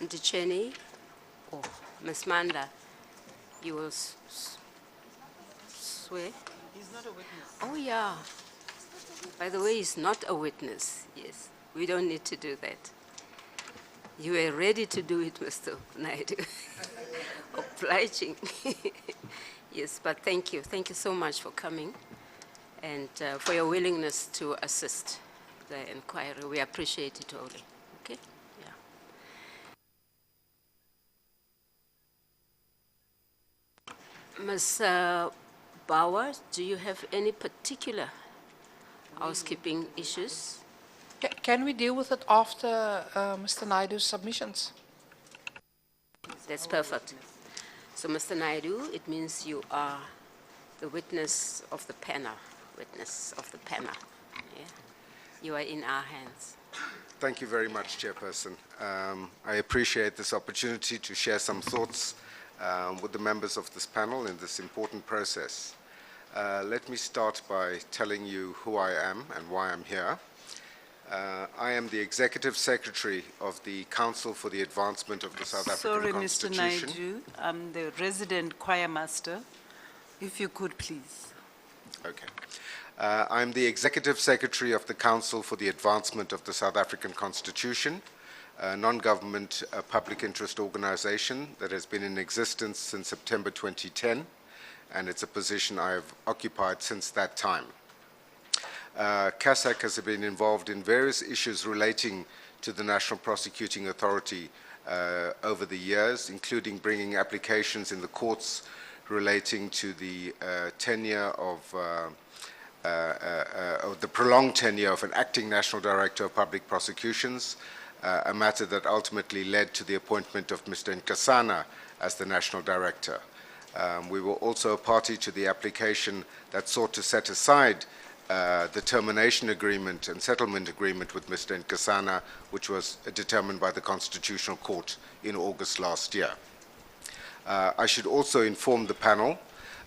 Ndicheni or Ms. Manda, you will swear? He's not a witness. Oh, yeah. By the way, he's not a witness. Yes, we don't need to do that. You were ready to do it, Mr. Naidu. Obliging. Yes, but thank you. Thank you so much for coming and for your willingness to assist the inquiry. We appreciate it all. Okay? Yeah. Ms. Bauer, do you have any particular housekeeping issues? Can we deal with it after Mr. Naidu's submissions? That's perfect. So, Mr. Naidu, it means you are the witness of the panel. Yeah? You are in our hands. Thank you very much, Chairperson. I appreciate this opportunity to share some thoughts with the members of this panel in this important process. Let me start by telling you who I am and why I'm here. I am the Executive Secretary of the Council for the Advancement of the South African Constitution. Sorry, Mr. Naidu, I'm the resident choir master. If you could, please. Okay. I'm the Executive Secretary of the Council for the Advancement of the South African Constitution, a non-government public interest organization that has been in existence since September 2010, and it's a position I have occupied since that time. CASAC has been involved in various issues relating to the National Prosecuting Authority over the years, including bringing applications in the courts relating to the tenure of the prolonged tenure of an acting National Director of Public Prosecutions, a matter that ultimately led to the appointment of Mr. Nkosana as the National Director. We were also a party to the application that sought to set aside the termination agreement and settlement agreement with Mr. Nkosana, which was determined by the Constitutional Court in August last year. I should also inform the panel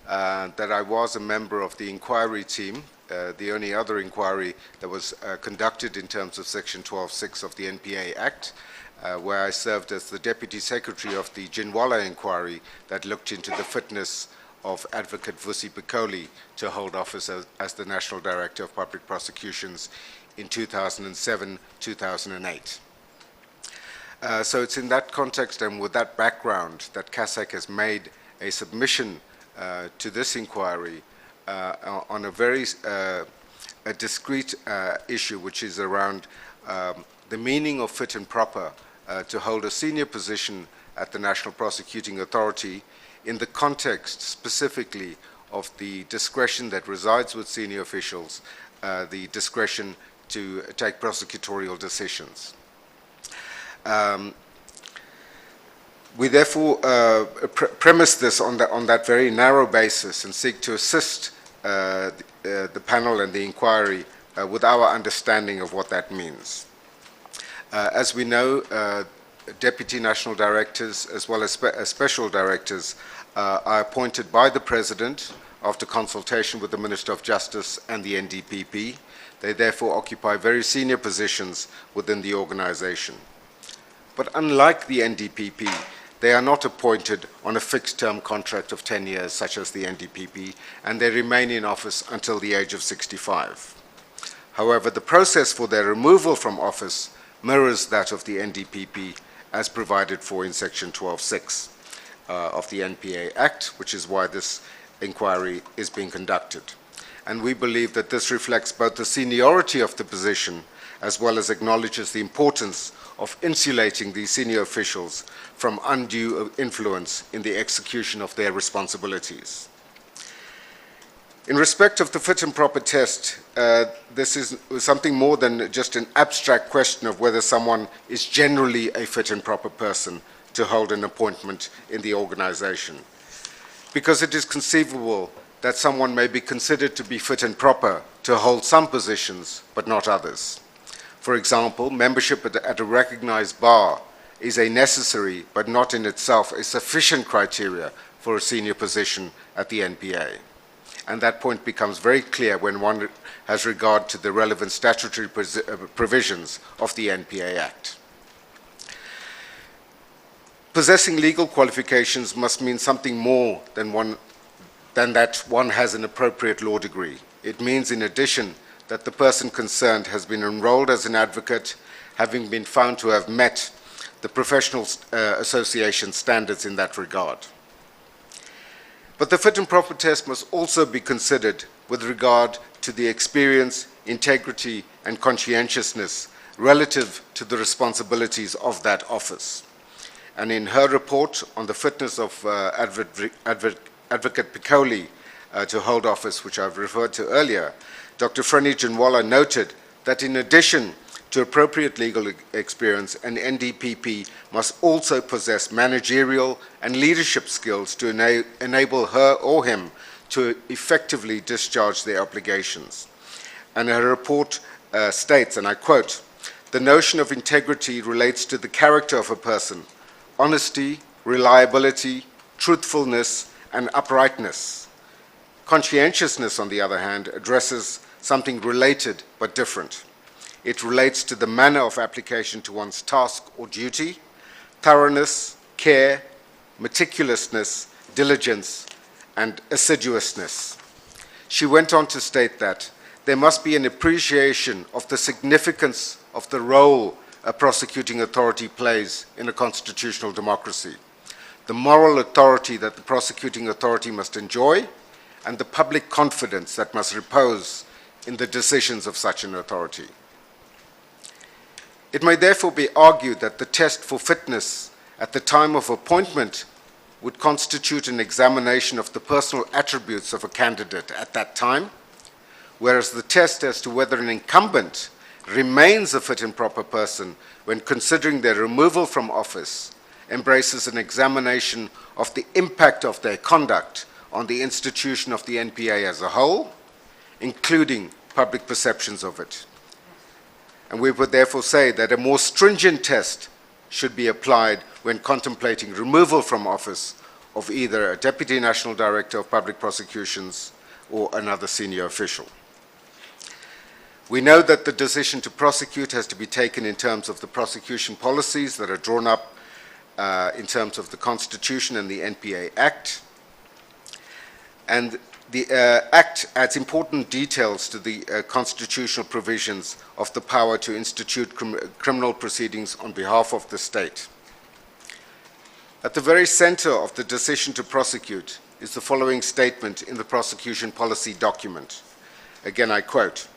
that I was a member of the inquiry team, the only other inquiry that was conducted in terms of Section 12(6) of the NPA Act, where I served as the Deputy Secretary of the Jinwala inquiry that looked into the fitness of Advocate Vusi Pikoli to hold office as the National Director of Public Prosecutions in 2007-2008. So it's in that context and with that background that CASAC has made a submission to this inquiry on a very discrete issue, which is around the meaning of fit and proper to hold a senior position at the National Prosecuting Authority in the context specifically of the discretion that resides with senior officials, the discretion to take prosecutorial decisions. We therefore premise this on that very narrow basis and seek to assist the panel and the inquiry with our understanding of what that means. As we know, Deputy National Directors as well as Special Directors are appointed by the President after consultation with the Minister of Justice and the NDPP. They therefore occupy very senior positions within the organization. But unlike the NDPP, they are not appointed on a fixed-term contract of 10 years, such as the NDPP, and they remain in office until the age of 65. However, the process for their removal from office mirrors that of the NDPP as provided for in Section 12(6) of the NPA Act, which is why this inquiry is being conducted. And we believe that this reflects both the seniority of the position as well as acknowledges the importance of insulating these senior officials from undue influence in the execution of their responsibilities. In respect of the fit and proper test, this is something more than just an abstract question of whether someone is generally a fit and proper person to hold an appointment in the organization. Because it is conceivable that someone may be considered to be fit and proper to hold some positions, but not others. For example, membership at a recognized bar is a necessary, but not in itself a sufficient criteria for a senior position at the NPA. And that point becomes very clear when one has regard to the relevant statutory provisions of the NPA Act. Possessing legal qualifications must mean something more than that one has an appropriate law degree. It means, in addition, that the person concerned has been enrolled as an advocate, having been found to have met the professional association standards in that regard. But the fit and proper test must also be considered with regard to the experience, integrity, and conscientiousness relative to the responsibilities of that office. And in her report on the fitness of Advocate Piccoli to hold office, which I've referred to earlier, Dr. Freni Janwala noted that in addition to appropriate legal experience, an NDPP must also possess managerial and leadership skills to enable her or him to effectively discharge their obligations. And her report states, and I quote, "The notion of integrity relates to the character of a person, honesty, reliability, truthfulness, and uprightness. Conscientiousness, on the other hand, addresses something related but different. It relates to the manner of application to one's task or duty, thoroughness, care, meticulousness, diligence, and assiduousness." She went on to state that there must be an appreciation of the significance of the role a prosecuting authority plays in a constitutional democracy, the moral authority that the prosecuting authority must enjoy, and the public confidence that must repose in the decisions of such an authority. It may therefore be argued that the test for fitness at the time of appointment would constitute an examination of the personal attributes of a candidate at that time, whereas the test as to whether an incumbent remains a fit and proper person when considering their removal from office embraces an examination of the impact of their conduct on the institution of the NPA as a whole, including public perceptions of it. And we would therefore say that a more stringent test should be applied when contemplating removal from office of either a Deputy National Director of Public Prosecutions or another senior official. We know that the decision to prosecute has to be taken in terms of the prosecution policies that are drawn up in terms of the Constitution and the NPA Act. And the Act adds important details to the constitutional provisions of the power to institute criminal proceedings on behalf of the state. At the very center of the decision to prosecute is the following statement in the prosecution policy document. Again, I quote,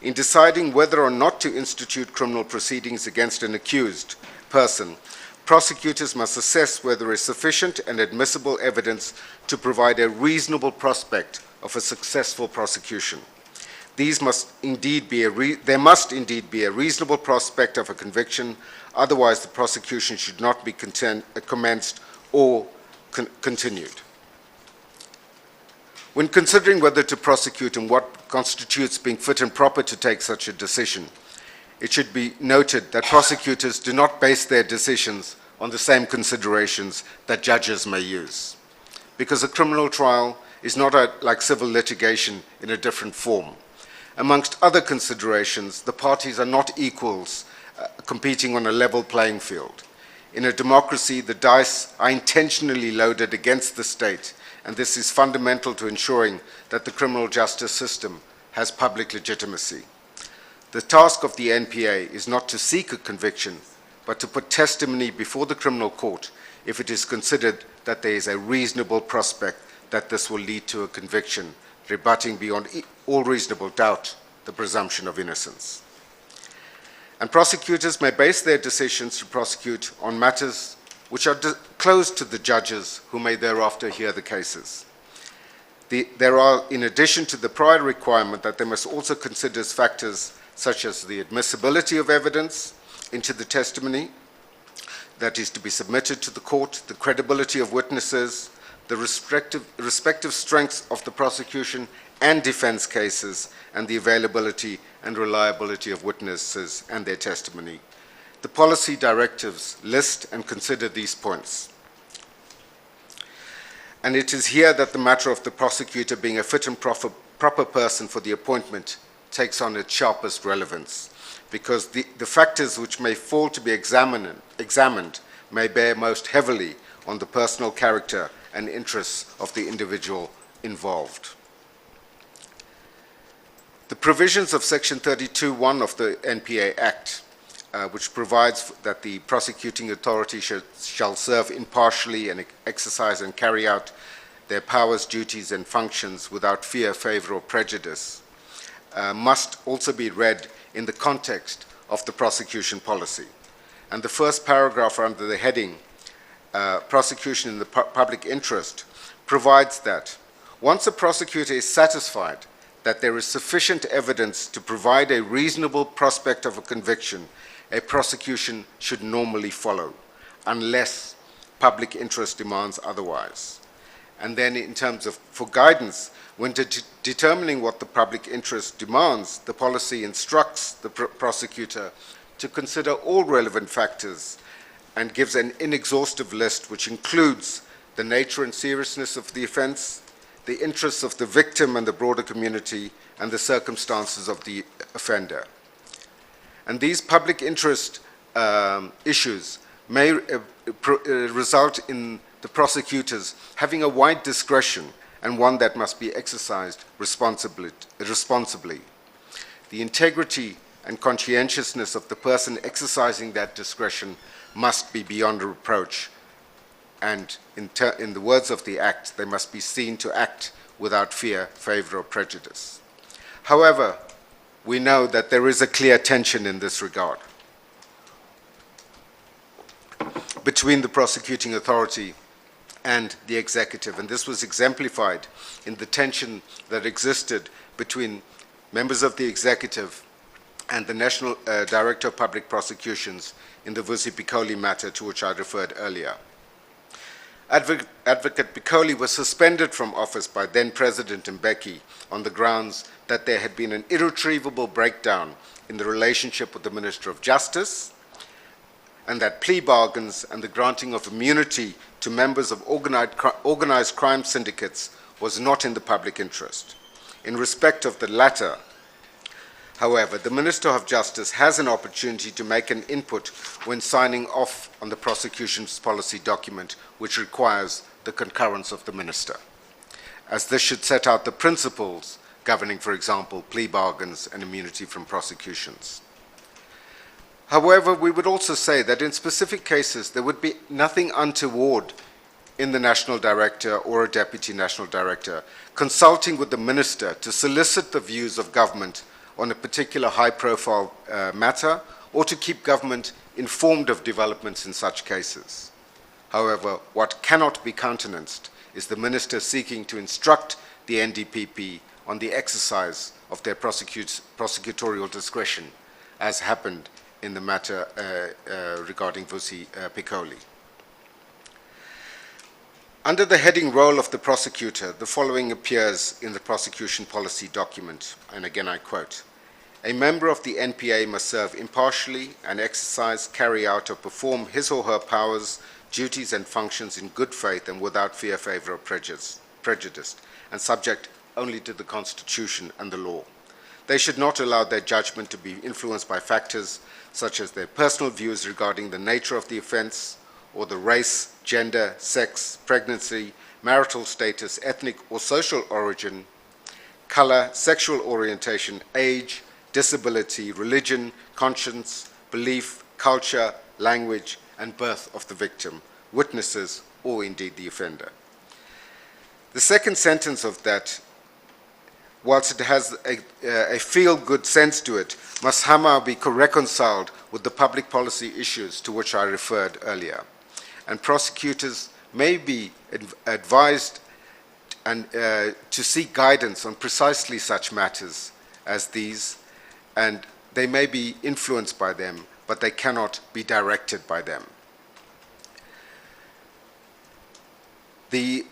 "In deciding whether or not to institute criminal proceedings against an accused person, prosecutors must assess whether there is sufficient and admissible evidence to provide a reasonable prospect of a successful prosecution. There must indeed be a reasonable prospect of a conviction, otherwise the prosecution should not be commenced or continued." When considering whether to prosecute and what constitutes being fit and proper to take such a decision, it should be noted that prosecutors do not base their decisions on the same considerations that judges may use, because a criminal trial is not like civil litigation in a different form. Amongst other considerations, the parties are not equals competing on a level playing field. In a democracy, the dice are intentionally loaded against the state, and this is fundamental to ensuring that the criminal justice system has public legitimacy. The task of the NPA is not to seek a conviction, but to put testimony before the criminal court if it is considered that there is a reasonable prospect that this will lead to a conviction, rebutting beyond all reasonable doubt the presumption of innocence. And prosecutors may base their decisions to prosecute on matters which are close to the judges who may thereafter hear the cases. There are, in addition to the prior requirement, that they must also consider factors such as the admissibility of evidence into the testimony that is to be submitted to the court, the credibility of witnesses, the respective strengths of the prosecution and defense cases, and the availability and reliability of witnesses and their testimony. The policy directives list and consider these points. And it is here that the matter of the prosecutor being a fit and proper person for the appointment takes on its sharpest relevance, because the factors which may fall to be examined may bear most heavily on the personal character and interests of the individual involved. The provisions of Section 32(1) of the NPA Act, which provides that the prosecuting authority shall serve impartially and exercise and carry out their powers, duties, and functions without fear, favor, or prejudice, must also be read in the context of the prosecution policy. And the first paragraph under the heading, Prosecution in the Public Interest, provides that once a prosecutor is satisfied that there is sufficient evidence to provide a reasonable prospect of a conviction, a prosecution should normally follow, unless public interest demands otherwise. And then in terms of, for guidance, when determining what the public interest demands, the policy instructs the prosecutor to consider all relevant factors and gives an inexhaustive list which includes the nature and seriousness of the offense, the interests of the victim and the broader community, and the circumstances of the offender. And these public interest issues may result in the prosecutors having a wide discretion, and one that must be exercised responsibly. The integrity and conscientiousness of the person exercising that discretion must be beyond reproach, and in the words of the Act, they must be seen to act without fear, favor, or prejudice. However, we know that there is a clear tension in this regard between the prosecuting authority and the executive, and this was exemplified in the tension that existed between members of the executive and the National Director of Public Prosecutions in the Vusi Pikoli matter to which I referred earlier. Advocate Pikoli was suspended from office by then President Mbeki on the grounds that there had been an irretrievable breakdown in the relationship with the Minister of Justice, and that plea bargains and the granting of immunity to members of organized crime syndicates was not in the public interest. In respect of the latter, however, the Minister of Justice has an opportunity to make an input when signing off on the prosecution's policy document, which requires the concurrence of the Minister, as this should set out the principles governing, for example, plea bargains and immunity from prosecutions. However, we would also say that in specific cases, there would be nothing untoward in the National Director or a Deputy National Director consulting with the Minister to solicit the views of government on a particular high-profile matter, or to keep government informed of developments in such cases. However, what cannot be countenanced is the Minister seeking to instruct the NDPP on the exercise of their prosecutorial discretion, as happened in the matter regarding Vusi Pikoli. Under the heading Role of the Prosecutor, the following appears in the prosecution policy document, and again I quote, "A member of the NPA must serve impartially and exercise, carry out, or perform his or her powers, duties, and functions in good faith and without fear, favor, or prejudice, and subject only to the Constitution and the law. They should not allow their judgment to be influenced by factors such as their personal views regarding the nature of the offense, or the race, gender, sex, pregnancy, marital status, ethnic or social origin, color, sexual orientation, age, disability, religion, conscience, belief, culture, language, and birth of the victim, witnesses, or indeed the offender." The second sentence of that, whilst it has a feel-good sense to it, must somehow be reconciled with the public policy issues to which I referred earlier. And prosecutors may be advised to seek guidance on precisely such matters as these, and they may be influenced by them, but they cannot be directed by them. The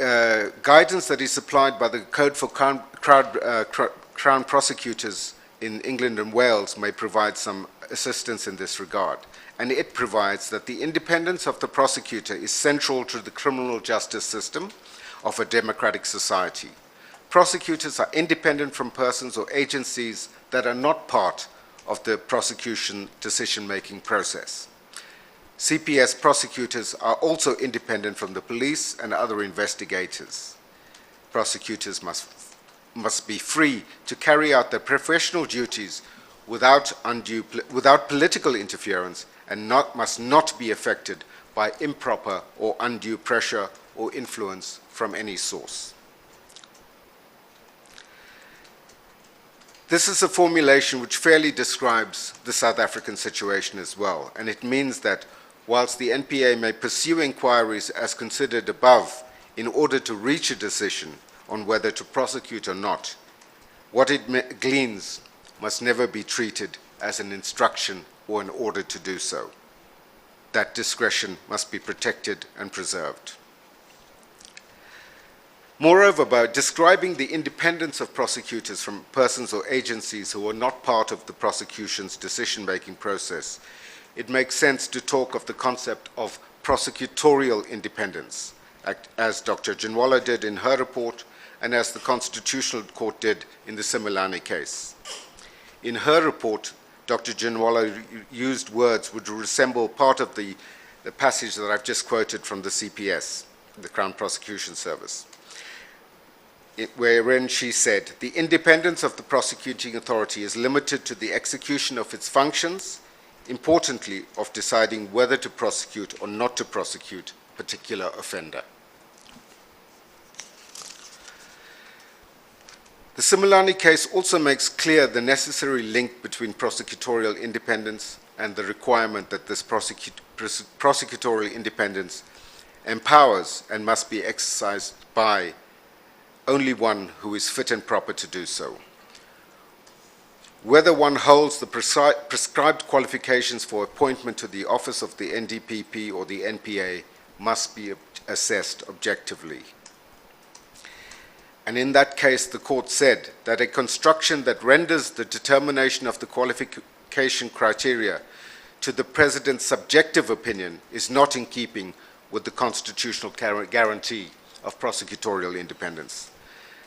guidance that is supplied by the Code for Crown Prosecutors in England and Wales may provide some assistance in this regard. And it provides that the independence of the prosecutor is central to the criminal justice system of a democratic society. Prosecutors are independent from persons or agencies that are not part of the prosecution decision-making process. CPS prosecutors are also independent from the police and other investigators. Prosecutors must be free to carry out their professional duties without political interference and must not be affected by improper or undue pressure or influence from any source. This is a formulation which fairly describes the South African situation as well, and it means that whilst the NPA may pursue inquiries as considered above in order to reach a decision on whether to prosecute or not, what it gleans must never be treated as an instruction or an order to do so. That discretion must be protected and preserved. Moreover, by describing the independence of prosecutors from persons or agencies who are not part of the prosecution's decision-making process, it makes sense to talk of the concept of prosecutorial independence, as Dr. Janwala did in her report and as the Constitutional Court did in the Similani case. In her report, Dr. Janwala used words which resemble part of the passage that I've just quoted from the CPS, the Crown Prosecution Service, wherein she said, "The independence of the prosecuting authority is limited to the execution of its functions, importantly of deciding whether to prosecute or not to prosecute a particular offender." The Similani case also makes clear the necessary link between prosecutorial independence and the requirement that this prosecutorial independence empowers and must be exercised by only one who is fit and proper to do so. Whether one holds the prescribed qualifications for appointment to the office of the NDPP or the NPA must be assessed objectively. And in that case, the court said that a construction that renders the determination of the qualification criteria to the President's subjective opinion is not in keeping with the constitutional guarantee of prosecutorial independence.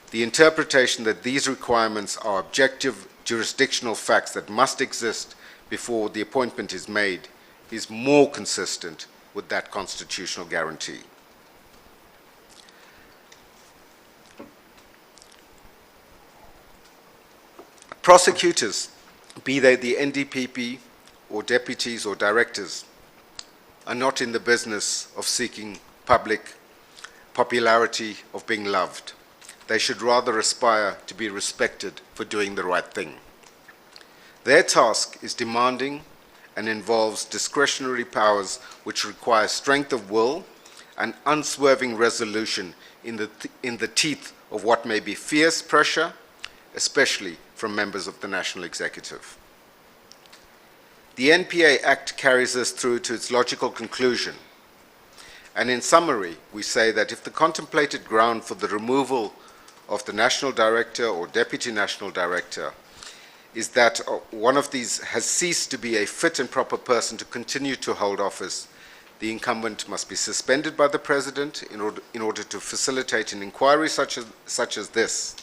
The interpretation that these requirements are objective jurisdictional facts that must exist before the appointment is made is more consistent with that constitutional guarantee. Prosecutors, be they the NDPP or deputies or directors, are not in the business of seeking public popularity, of being loved. They should rather aspire to be respected for doing the right thing. Their task is demanding and involves discretionary powers which require strength of will and unswerving resolution in the teeth of what may be fierce pressure, especially from members of the National Executive. The NPA Act carries us through to its logical conclusion. And in summary, we say that if the contemplated ground for the removal of the National Director or Deputy National Director is that one of these has ceased to be a fit and proper person to continue to hold office, the incumbent must be suspended by the President in order to facilitate an inquiry such as this.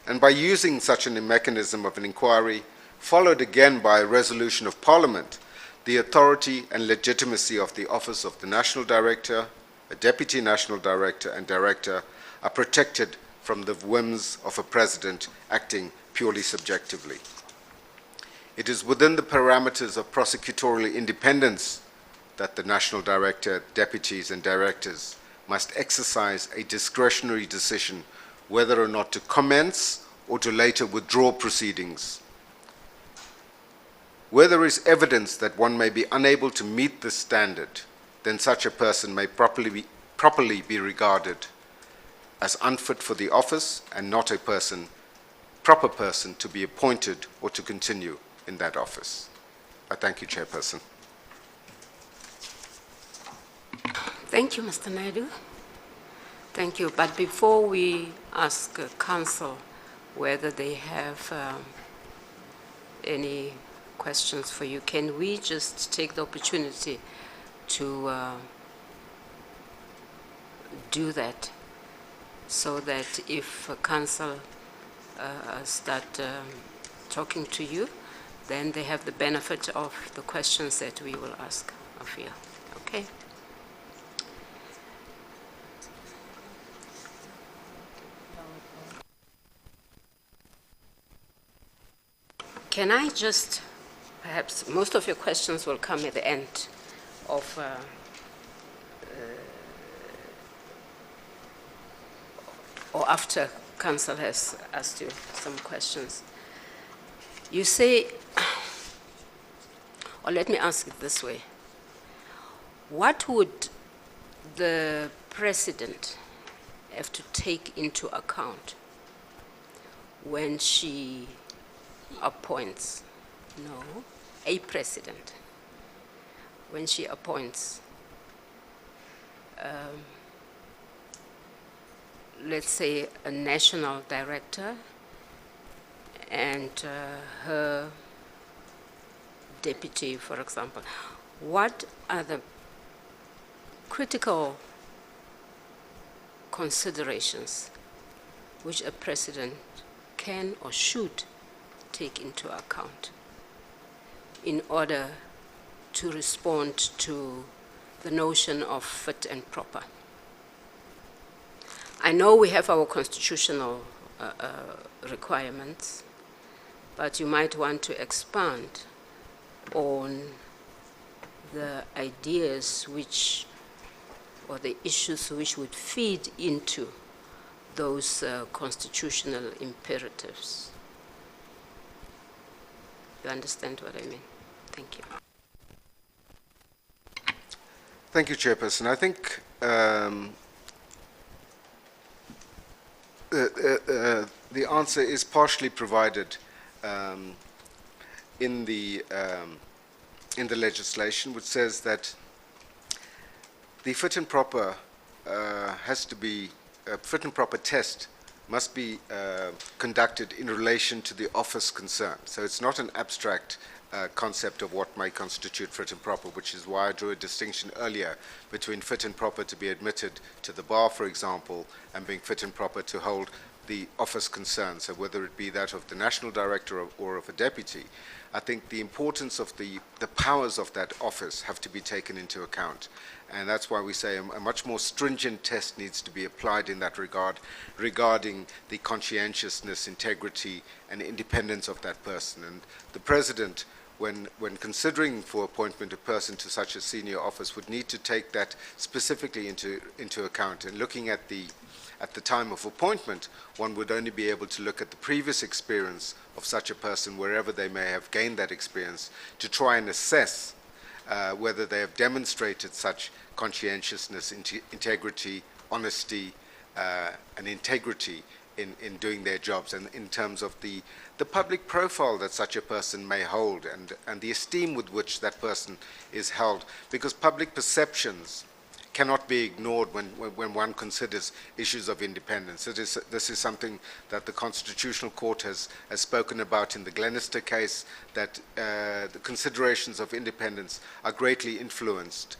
And by using such a mechanism of an inquiry, followed again by a resolution of Parliament, the authority and legitimacy of the office of the National Director, a Deputy National Director, and Director are protected from the whims of a President acting purely subjectively. It is within the parameters of prosecutorial independence that the National Director, Deputies, and Directors must exercise a discretionary decision whether or not to commence or to later withdraw proceedings. Where there is evidence that one may be unable to meet this standard, then such a person may properly be regarded as unfit for the office and not a proper person to be appointed or to continue in that office. I thank you, Chairperson. Thank you, Mr. Naidu. Thank you. But before we ask Council whether they have any questions for you, can we just take the opportunity to do that, so that if Council start talking to you, then they have the benefit of the questions that we will ask of you. Okay? Can I just, perhaps most of your questions will come at the end of or after Council has asked you some questions. You say, or let me ask it this way. What would the President have to take into account when she appoints, no, a president, when she appoints, let's say, a national director and her deputy, for example? What are the critical considerations which a president can or should take into account in order to respond to the notion of fit and proper? I know we have our constitutional requirements, but you might want to expand on the ideas which, or the issues which would feed into those constitutional imperatives. You understand what I mean? Thank you. Thank you, Chairperson. I think the answer is partially provided in the legislation, which says that the fit and proper has to be, a fit and proper test must be conducted in relation to the office concerned. So it's not an abstract concept of what may constitute fit and proper, which is why I drew a distinction earlier between fit and proper to be admitted to the bar, for example, and being fit and proper to hold the office concerned. So whether it be that of the national director or of a deputy, I think the importance of the powers of that office have to be taken into account. And that's why we say a much more stringent test needs to be applied in that regard, regarding the conscientiousness, integrity, and independence of that person. And the President, when considering for appointment a person to such a senior office, would need to take that specifically into account. And looking at the time of appointment, one would only be able to look at the previous experience of such a person, wherever they may have gained that experience, to try and assess whether they have demonstrated such conscientiousness, integrity, honesty, and integrity in doing their jobs, and in terms of the public profile that such a person may hold, and the esteem with which that person is held, because public perceptions cannot be ignored when one considers issues of independence. This is something that the Constitutional Court has spoken about in the Glenister case, that the considerations of independence are greatly influenced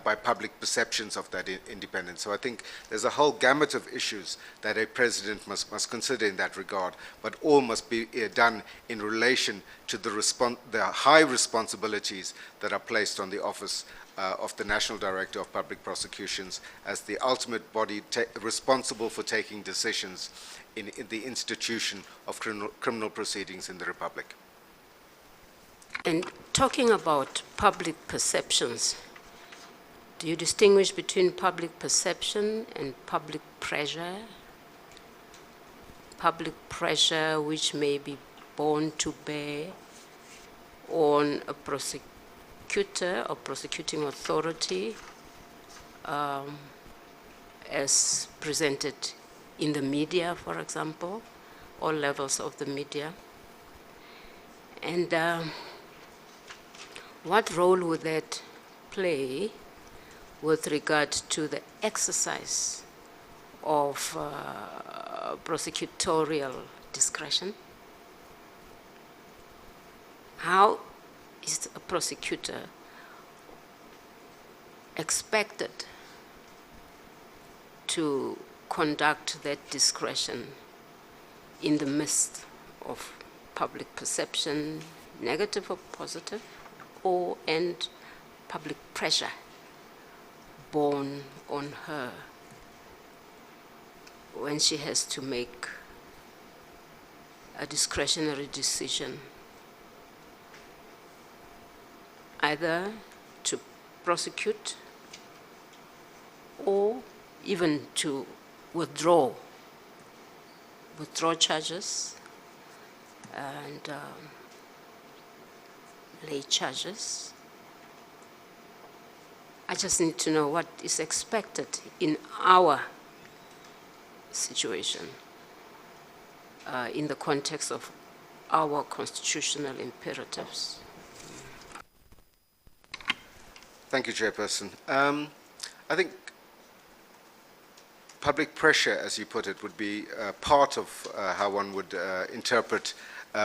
by public perceptions of that independence. So I think there's a whole gamut of issues that a president must consider in that regard, but all must be done in relation to the high responsibilities that are placed on the office of the National Director of Public Prosecutions as the ultimate body responsible for taking decisions in the institution of criminal proceedings in the Republic. And talking about public perceptions, do you distinguish between public perception and public pressure? Public pressure which may be borne to bear on a prosecutor or prosecuting authority as presented in the media, for example, all levels of the media. And what role would that play with regard to the exercise of prosecutorial discretion? How is a prosecutor expected to conduct that discretion in the midst of public perception, negative or positive, and public pressure borne on her when she has to make a discretionary decision, either to prosecute or even to withdraw charges and lay charges. I just need to know what is expected in our situation, in the context of our constitutional imperatives. Thank you, Chairperson. I think public pressure, as you put it, would be part of how one would interpret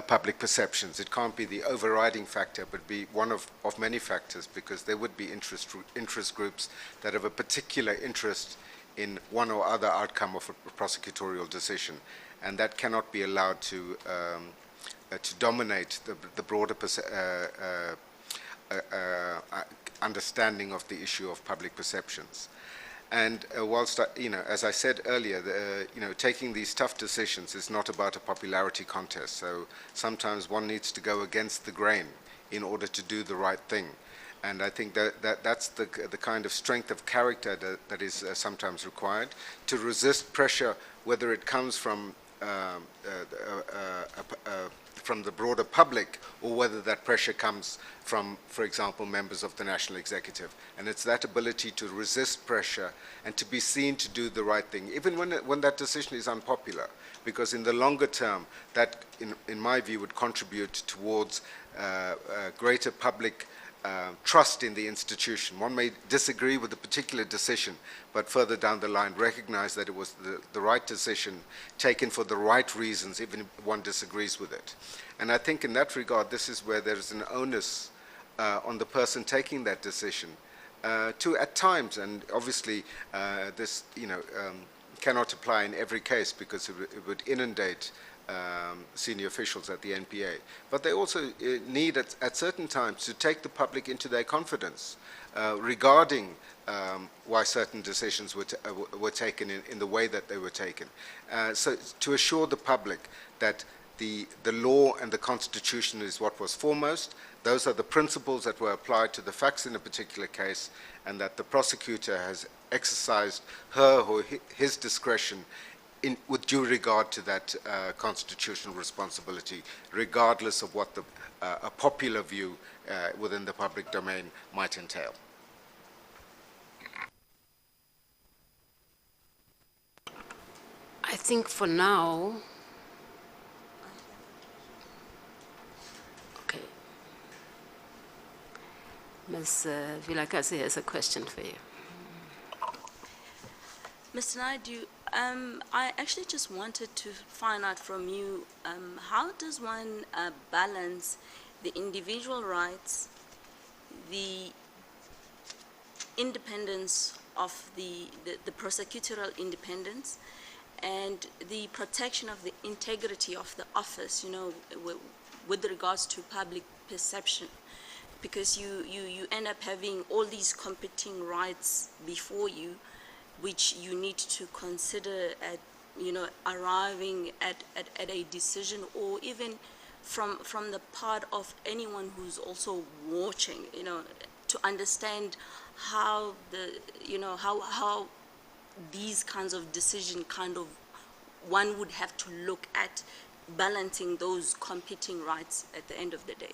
public perceptions. It can't be the overriding factor, but be one of many factors, because there would be interest groups that have a particular interest in one or other outcome of a prosecutorial decision, and that cannot be allowed to dominate the broader understanding of the issue of public perceptions. And whilst, as I said earlier, taking these tough decisions is not about a popularity contest. So sometimes one needs to go against the grain in order to do the right thing. And I think that's the kind of strength of character that is sometimes required to resist pressure, whether it comes from the broader public, or whether that pressure comes from, for example, members of the National Executive. And it's that ability to resist pressure and to be seen to do the right thing, even when that decision is unpopular, because in the longer term, that, in my view, would contribute towards greater public trust in the institution. One may disagree with a particular decision, but further down the line recognize that it was the right decision taken for the right reasons, even if one disagrees with it. And I think in that regard, this is where there is an onus on the person taking that decision to, at times, and obviously this cannot apply in every case because it would inundate senior officials at the NPA. But they also need at certain times to take the public into their confidence regarding why certain decisions were taken in the way that they were taken. So to assure the public that the law and the Constitution is what was foremost, those are the principles that were applied to the facts in a particular case, and that the prosecutor has exercised her or his discretion with due regard to that constitutional responsibility, regardless of what a popular view within the public domain might entail. I think for now, okay, Ms. Vilakazi has a question for you. Mr. Naidu, I actually just wanted to find out from you, how does one balance the individual rights, the independence of the prosecutorial independence, and the protection of the integrity of the office, with regards to public perception? Because you end up having all these competing rights before you, which you need to consider at, arriving at a decision, or even from the part of anyone who's also watching, to understand how how these kinds of decision one would have to look at balancing those competing rights at the end of the day.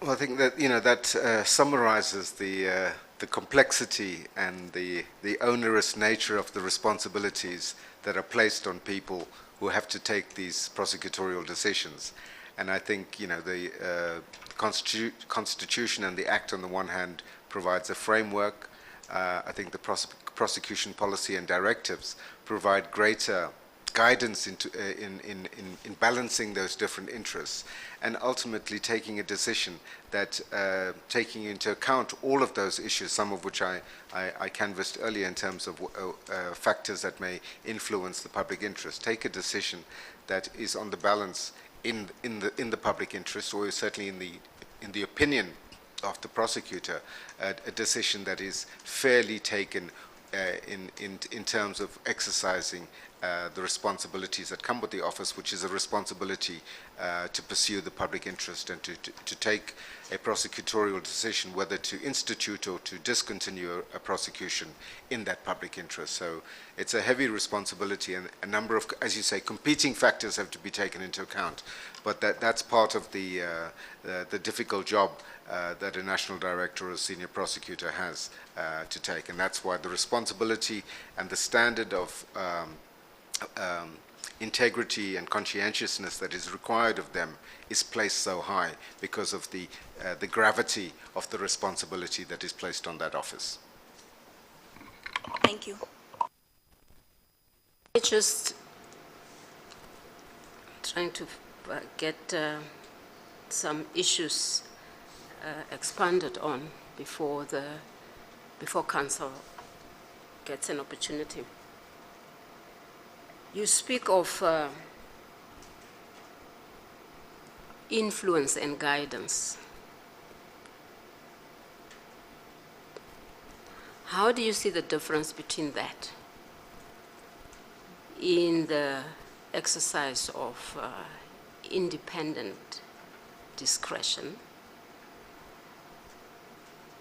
Well, I think that that summarizes the complexity and the onerous nature of the responsibilities that are placed on people who have to take these prosecutorial decisions. And I think the Constitution and the Act on the one hand provides a framework. I think the prosecution policy and directives provide greater guidance in balancing those different interests, and ultimately taking a decision that, taking into account all of those issues, some of which I canvassed earlier in terms of factors that may influence the public interest, take a decision that is on the balance in the public interest, or certainly in the opinion of the prosecutor, a decision that is fairly taken in terms of exercising the responsibilities that come with the office, which is a responsibility to pursue the public interest and to take a prosecutorial decision whether to institute or to discontinue a prosecution in that public interest. So it's a heavy responsibility, and a number of, as you say, competing factors have to be taken into account. But that's part of the difficult job that a national director or a senior prosecutor has to take, and that's why the responsibility and the standard of integrity and conscientiousness that is required of them is placed so high because of the gravity of the responsibility that is placed on that office. Thank you. Just trying to get some issues expanded on before council gets an opportunity. You speak of influence and guidance. How do you see the difference between that in the exercise of independent discretion,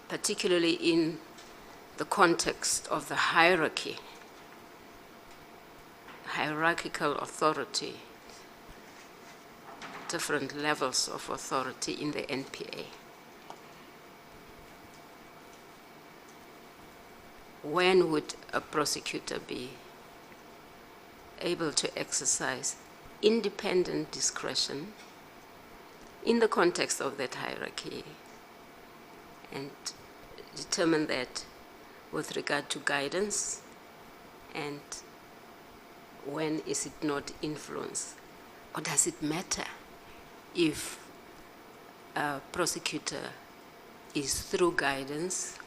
particularly in the context of the hierarchical authority, different levels of authority in the NPA? When would a prosecutor be able to exercise independent discretion in the context of that hierarchy and determine that with regard to guidance, and when is it not influence? Or does it matter if a prosecutor is, through guidance,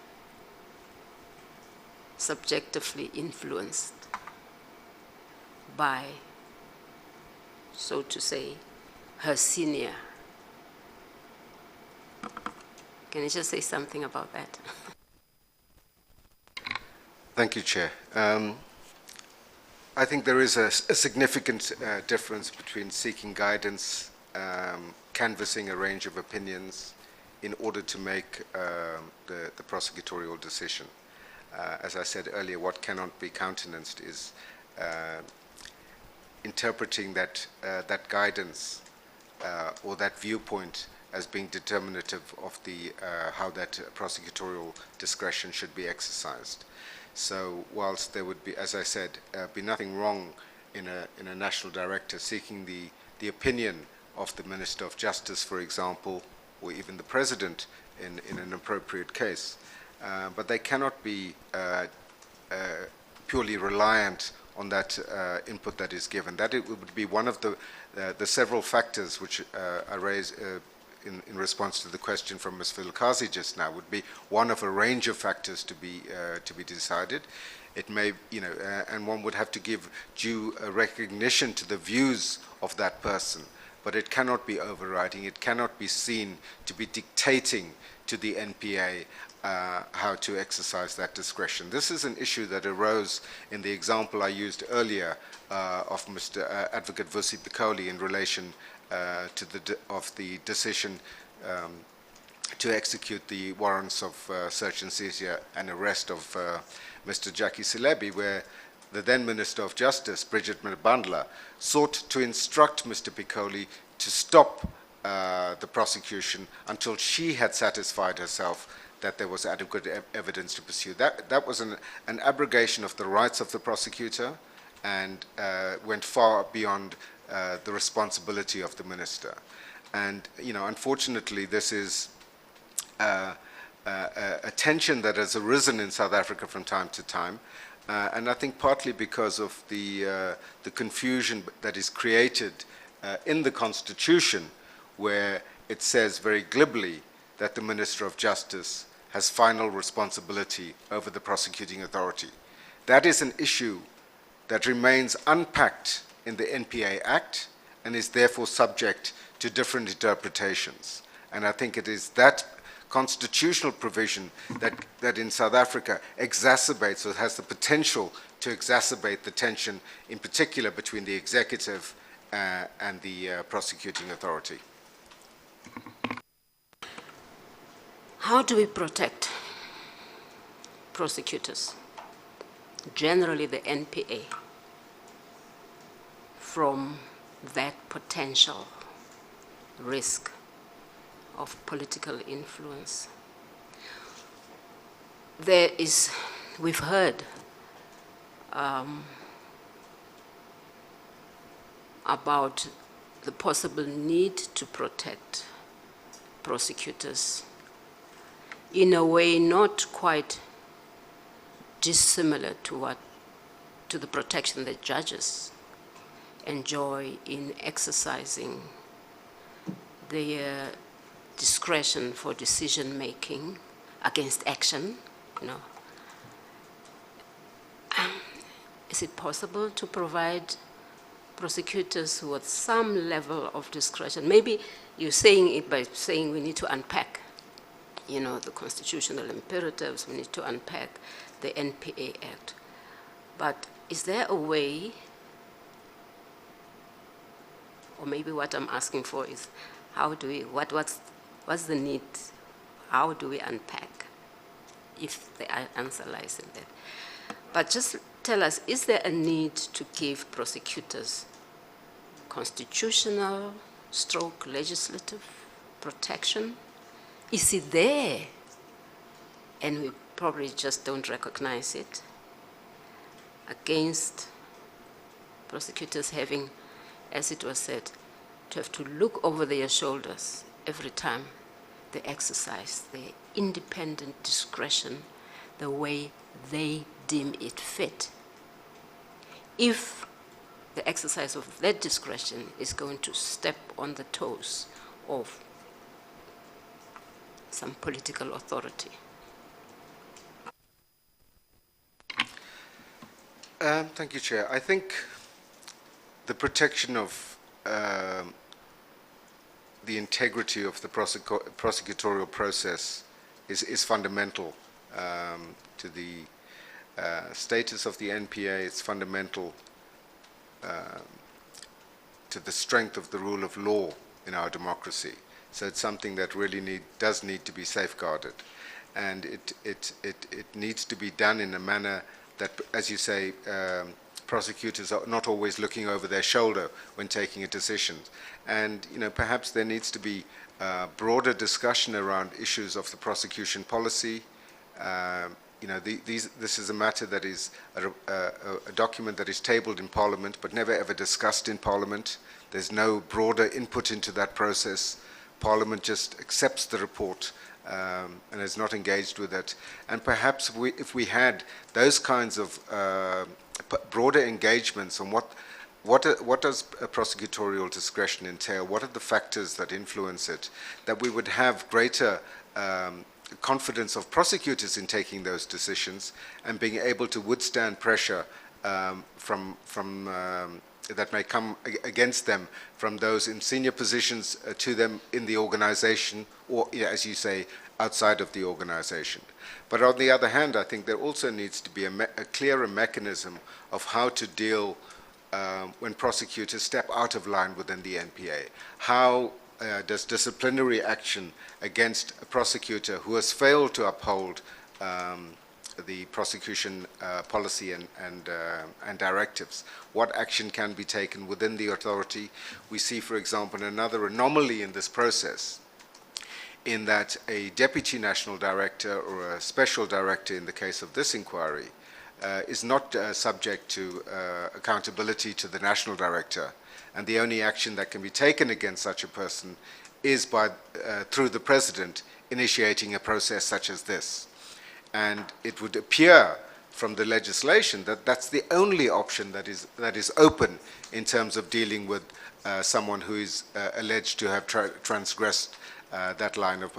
subjectively influenced by, so to say, her senior? Can you just say something about that? Thank you, Chair. I think there is a significant difference between seeking guidance, canvassing a range of opinions in order to make the prosecutorial decision. As I said earlier, what cannot be countenanced is interpreting that guidance or that viewpoint as being determinative of the how that prosecutorial discretion should be exercised. So whilst there would be, as I said, be nothing wrong in a national director seeking the opinion of the Minister of Justice, for example, or even the President in an appropriate case, but they cannot be purely reliant on that input that is given. That it would be one of the several factors which I raise in response to the question from Ms. Vilkazi just now, would be one of a range of factors to be decided. It may, and one would have to give due recognition to the views of that person, but it cannot be overriding. It cannot be seen to be dictating to the NPA how to exercise that discretion. This is an issue that arose in the example I used earlier of Mr. Advocate Vusi Pikoli in relation to the decision to execute the warrants of search and seizure and arrest of Mr. Jackie Silebi, where the then Minister of Justice, Bridget Mabandla, sought to instruct Mr. Pikoli to stop the prosecution until she had satisfied herself that there was adequate evidence to pursue. That was an abrogation of the rights of the prosecutor and went far beyond the responsibility of the minister. And, unfortunately, this is a tension that has arisen in South Africa from time to time, And I think partly because of the confusion that is created in the Constitution, where it says very glibly that the Minister of Justice has final responsibility over the prosecuting authority. That is an issue that remains unpacked in the NPA Act and is therefore subject to different interpretations. And I think it is that constitutional provision that in South Africa exacerbates or has the potential to exacerbate the tension, in particular between the executive and the prosecuting authority. How do we protect prosecutors, generally the NPA, from that potential risk of political influence? We've heard about the possible need to protect prosecutors in a way not quite dissimilar to the protection that judges enjoy in exercising their discretion for decision making against action, Is it possible to provide prosecutors with some level of discretion? Maybe you're saying it by saying we need to unpack, the constitutional imperatives, we need to unpack the NPA Act. But is there a way, or maybe what I'm asking for is, how do we, what's the need? How do we unpack, if the answer lies in that? But just tell us, is there a need to give prosecutors constitutional / legislative protection? Is it there? And we probably just don't recognize it, against prosecutors having, as it was said, to have to look over their shoulders every time they exercise their independent discretion the way they deem it fit. If the exercise of that discretion is going to step on the toes of some political authority. Thank you, Chair. I think the protection of the integrity of the prosecutorial process is fundamental to the status of the NPA. It's fundamental to the strength of the rule of law in our democracy. So it's something that really does need to be safeguarded. And it needs to be done in a manner that, as you say, prosecutors are not always looking over their shoulder when taking a decision. And perhaps there needs to be broader discussion around issues of the prosecution policy. This is a matter that is a document that is tabled in Parliament but never ever discussed in Parliament. There's no broader input into that process. Parliament just accepts the report and is not engaged with it. And perhaps if we had those kinds of broader engagements on what does a prosecutorial discretion entail, what are the factors that influence it, that we would have greater confidence of prosecutors in taking those decisions and being able to withstand pressure from that may come against them from those in senior positions to them in the organization, or, as you say, outside of the organization. But on the other hand, I think there also needs to be a clearer mechanism of how to deal when prosecutors step out of line within the NPA. How does disciplinary action against a prosecutor who has failed to uphold the prosecution policy and directives, what action can be taken within the authority? We see, for example, another anomaly in this process, in that a deputy national director or a special director in the case of this inquiry is not subject to accountability to the national director, and the only action that can be taken against such a person is through the president initiating a process such as this. And it would appear from the legislation that that's the only option that is open in terms of dealing with someone who is alleged to have transgressed that line of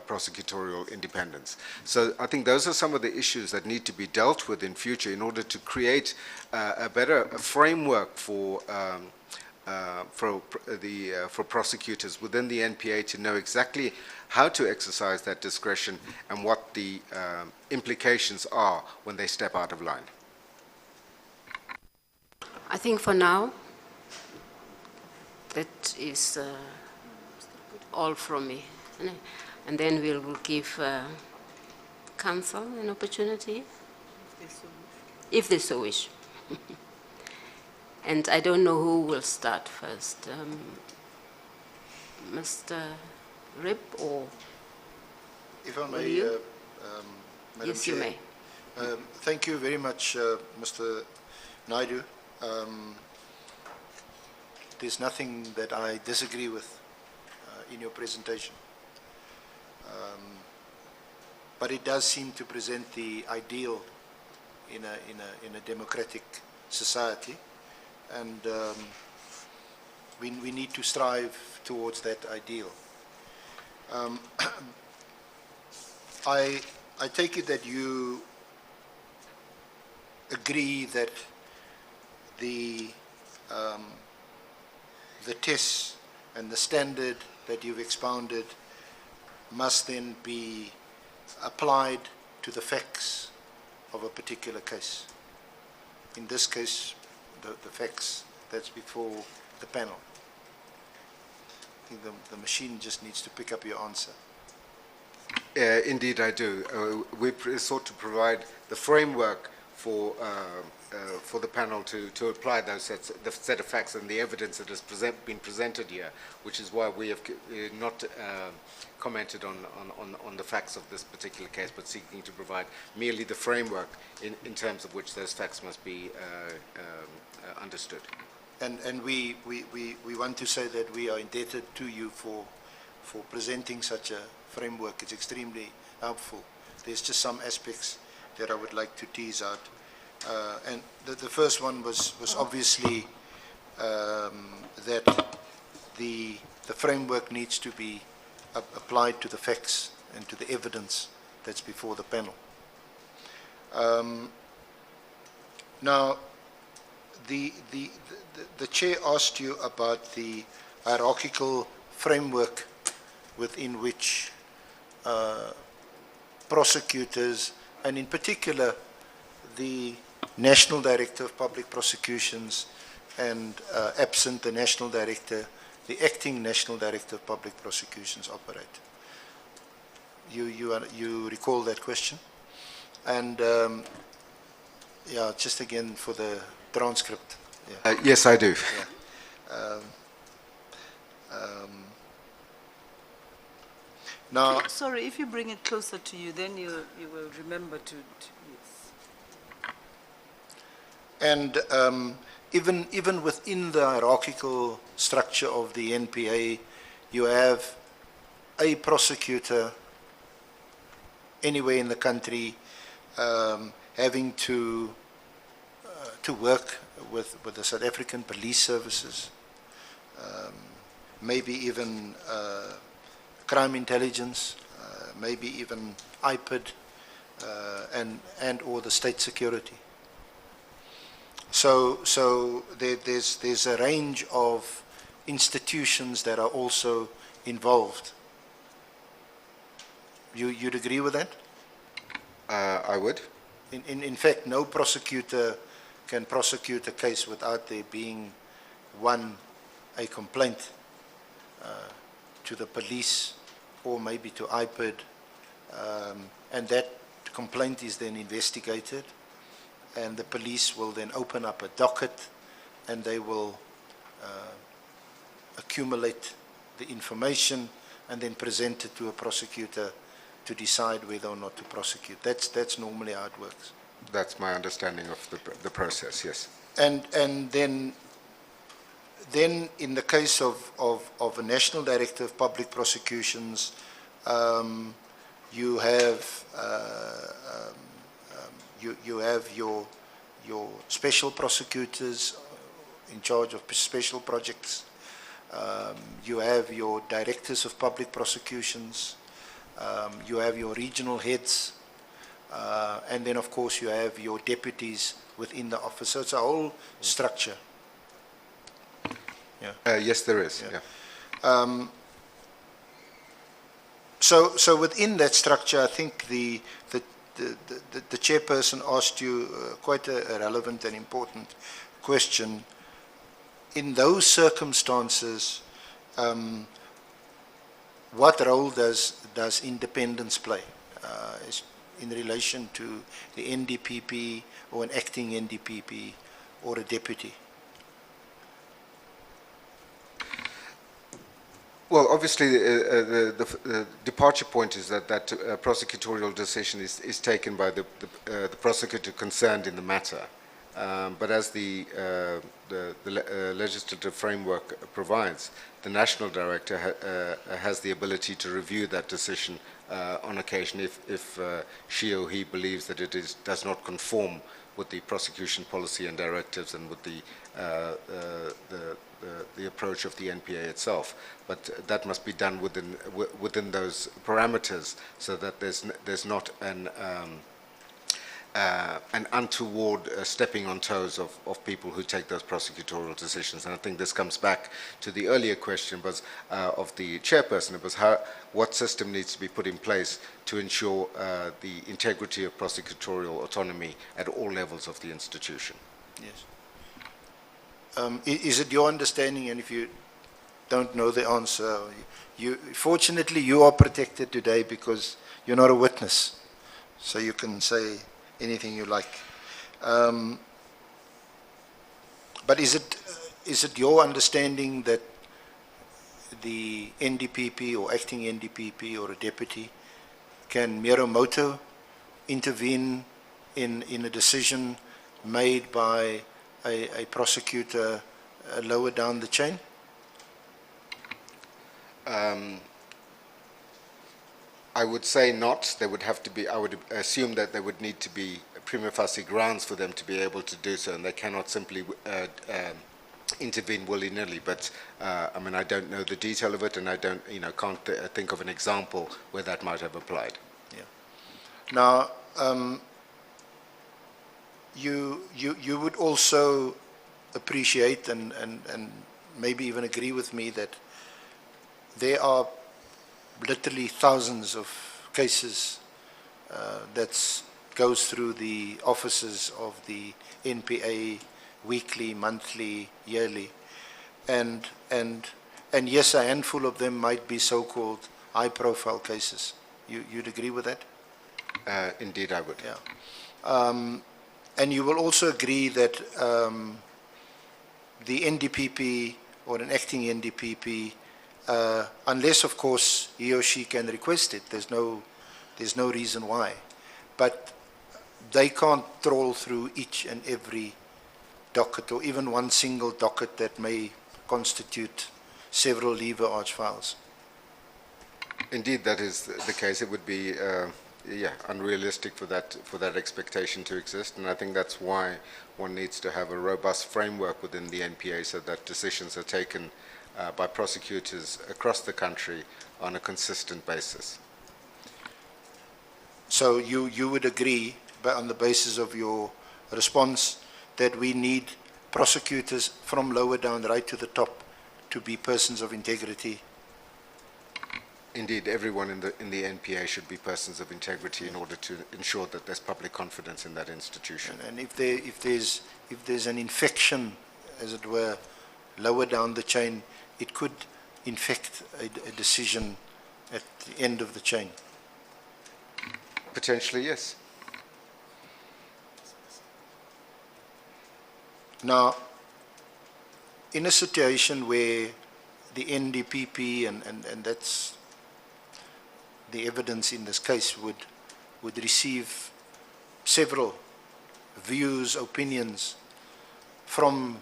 prosecutorial independence. So I think those are some of the issues that need to be dealt with in future in order to create a better framework for prosecutors within the NPA to know exactly how to exercise that discretion and what the implications are when they step out of line. I think for now, that is all from me. And then we'll give council an opportunity, if they so wish. And I don't know who will start first. Mr. Rip or If I will may, you? Madam Yes, you Chair. may. Thank you very much, Mr. Naidu. There's nothing that I disagree with in your presentation. But it does seem to present the ideal in a democratic society, and we need to strive towards that ideal. I take it that you agree that the tests and the standard that you've expounded must then be applied to the facts of a particular case. In this case, the facts that's before the panel. I think the machine just needs to pick up your answer. Indeed, I do. We sought to provide the framework for the panel to apply those the set of facts and the evidence that has been presented here, which is why we have not commented on the facts of this particular case, but seeking to provide merely the framework in terms of which those facts must be understood. And we want to say that we are indebted to you for presenting such a framework. It's extremely helpful. There's just some aspects that I would like to tease out. And the first one was obviously that the framework needs to be applied to the facts and to the evidence that's before the panel. Now, the chair asked you about the hierarchical framework within which prosecutors, and in particular the National Director of Public Prosecutions, and absent the National Director, the acting National Director of Public Prosecutions operate. You recall that question? And yeah, just again for the transcript. Yeah. Yes, I do. Yeah. Now, Sorry, if you bring it closer to you, then you will remember to yes. and even within the hierarchical structure of the NPA, you have a prosecutor anywhere in the country having to work with the South African police services, maybe even crime intelligence, maybe even IPID, and or the state security. So there's a range of institutions that are also involved. You'd agree with that? I would. In fact, no prosecutor can prosecute a case without there being a complaint to the police or maybe to IPID, and that complaint is then investigated, and the police will then open up a docket, and they will accumulate the information and then present it to a prosecutor to decide whether or not to prosecute. That's normally how it works. That's my understanding of the process, yes. And then in the case of a National Director of Public Prosecutions, you have you have your special prosecutors in charge of special projects. You have your directors of public prosecutions. You have your regional heads. And then, of course, you have your deputies within the office. So it's a whole structure. Yeah. Yes, there is. Yeah. Yeah. So within that structure, I think the chairperson asked you quite a relevant and important question. In those circumstances, what role does independence play in relation to the NDPP or an acting NDPP or a deputy? Well, obviously, the departure point is that prosecutorial decision is taken by the prosecutor concerned in the matter. But as the legislative framework provides, the national director has the ability to review that decision on occasion if she or he believes that it does not conform with the prosecution policy and directives and with the approach of the NPA itself. But that must be done within those parameters, so that there's not an untoward stepping on toes of people who take those prosecutorial decisions. And I think this comes back to the earlier question of the chairperson. It was what system needs to be put in place to ensure the integrity of prosecutorial autonomy at all levels of the institution. Yes. Is it your understanding, and if you don't know the answer, fortunately you are protected today because you're not a witness, so you can say anything you like. But is it your understanding that the NDPP or acting NDPP or a deputy can mero moto intervene in a decision made by a prosecutor lower down the chain? I would say not. There would have to be, I would assume that there would need to be prima facie grounds for them to be able to do so, and they cannot simply intervene willy-nilly. But I mean, I don't know the detail of it, and I don't, can't think of an example where that might have applied. Yeah. Now, you would also appreciate and maybe even agree with me that there are literally thousands of cases that goes through the offices of the NPA weekly, monthly, yearly, and yes, a handful of them might be so-called high-profile cases. You'd agree with that? Indeed, I would. Yeah. And you will also agree that the NDPP or an acting NDPP, unless of course he or she can request it, there's no reason why, but they can't trawl through each and every docket or even one single docket that may constitute several lever arch files. Indeed, that is the case. It would be unrealistic for that expectation to exist, and I think that's why one needs to have a robust framework within the NPA so that decisions are taken by prosecutors across the country on a consistent basis. So you would agree, but on the basis of your response, that we need prosecutors from lower down right to the top to be persons of integrity? Indeed, everyone in the NPA should be persons of integrity in order to ensure that there's public confidence in that institution. And if there's an infection, as it were, lower down the chain, it could infect a decision at the end of the chain. Potentially, yes. Now, in a situation where the NDPP, and that's the evidence in this case, would receive several views, opinions from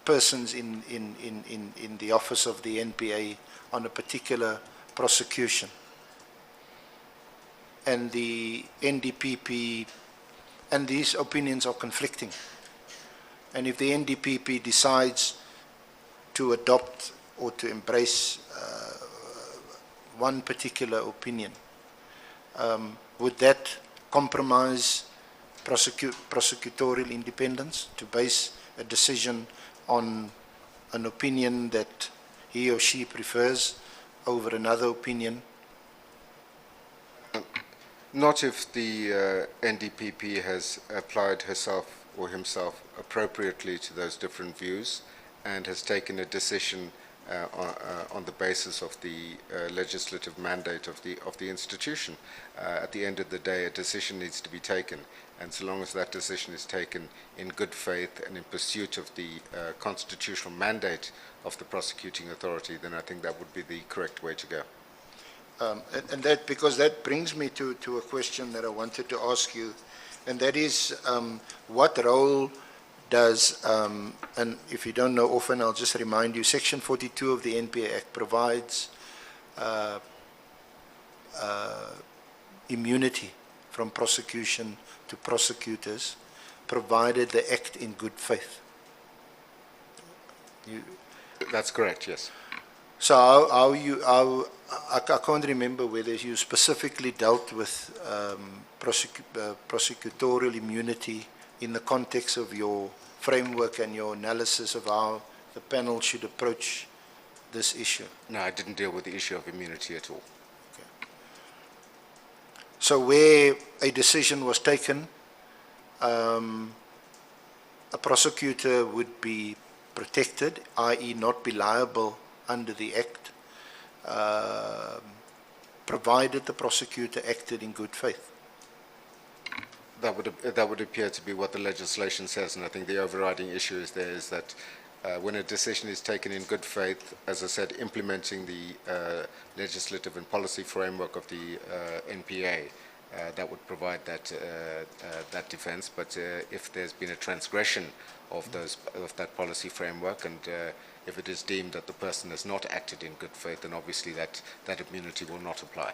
persons in the office of the NPA on a particular prosecution, and the NDPP, and these opinions are conflicting. And if the NDPP decides to adopt or to embrace one particular opinion, would that compromise prosecutorial independence to base a decision on an opinion that he or she prefers over another opinion? Not if the NDPP has applied herself or himself appropriately to those different views and has taken a decision on the basis of the legislative mandate of the institution. At the end of the day, a decision needs to be taken, and so long as that decision is taken in good faith and in pursuit of the constitutional mandate of the prosecuting authority, then I think that would be the correct way to go. And that, because that brings me to a question that I wanted to ask you, and that is, what role does, and if you don't know often, I'll just remind you, Section 42 of the NPA Act provides immunity from prosecution to prosecutors, provided they act in good faith. That's correct, yes. So I can't remember whether you specifically dealt with prosecutorial immunity in the context of your framework and your analysis of how the panel should approach this issue. No, I didn't deal with the issue of immunity at all. Okay. So where a decision was taken, a prosecutor would be protected, i.e. not be liable under the Act, provided the prosecutor acted in good faith. That would appear to be what the legislation says, and I think the overriding issue is that when a decision is taken in good faith, as I said, implementing the legislative and policy framework of the NPA, that would provide that defense. But if there's been a transgression of that policy framework, and if it is deemed that the person has not acted in good faith, then obviously that immunity will not apply.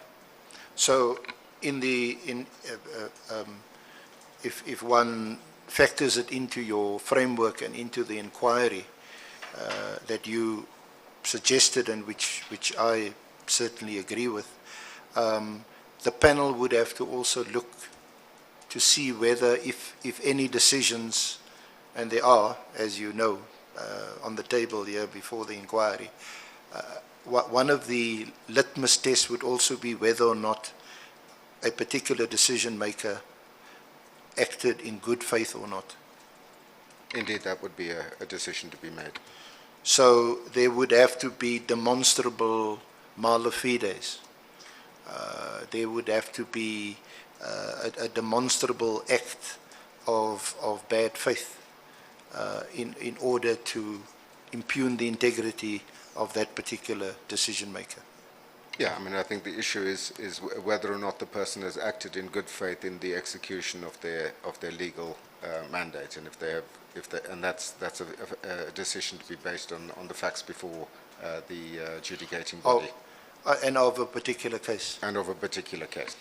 So, if one factors it into your framework and into the inquiry that you suggested, and which I certainly agree with, the panel would have to also look to see whether, if any decisions, and there are, as you know, on the table here before the inquiry, one of the litmus tests would also be whether or not a particular decision maker acted in good faith or not. Indeed, that would be a decision to be made. So there would have to be demonstrable mala fides. There would have to be a demonstrable act of bad faith in order to impugn the integrity of that particular decision maker. Yeah, I mean, I think the issue is whether or not the person has acted in good faith in the execution of their legal mandate, and and that's a decision to be based on the facts before the adjudicating body. And of a particular case. And of a particular case.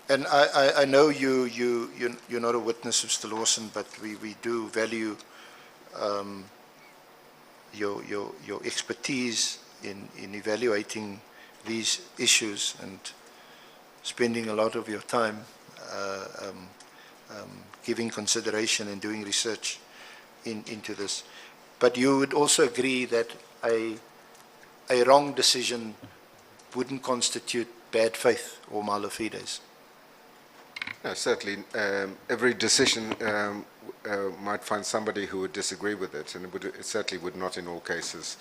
And I know you're not a witness, Mr. Lawson, but we do value your expertise in evaluating these issues and spending a lot of your time giving consideration and doing research into this. But you would also agree that a wrong decision wouldn't constitute bad faith or mala fides? No, certainly, every decision might find somebody who would disagree with it, and it certainly would not in all cases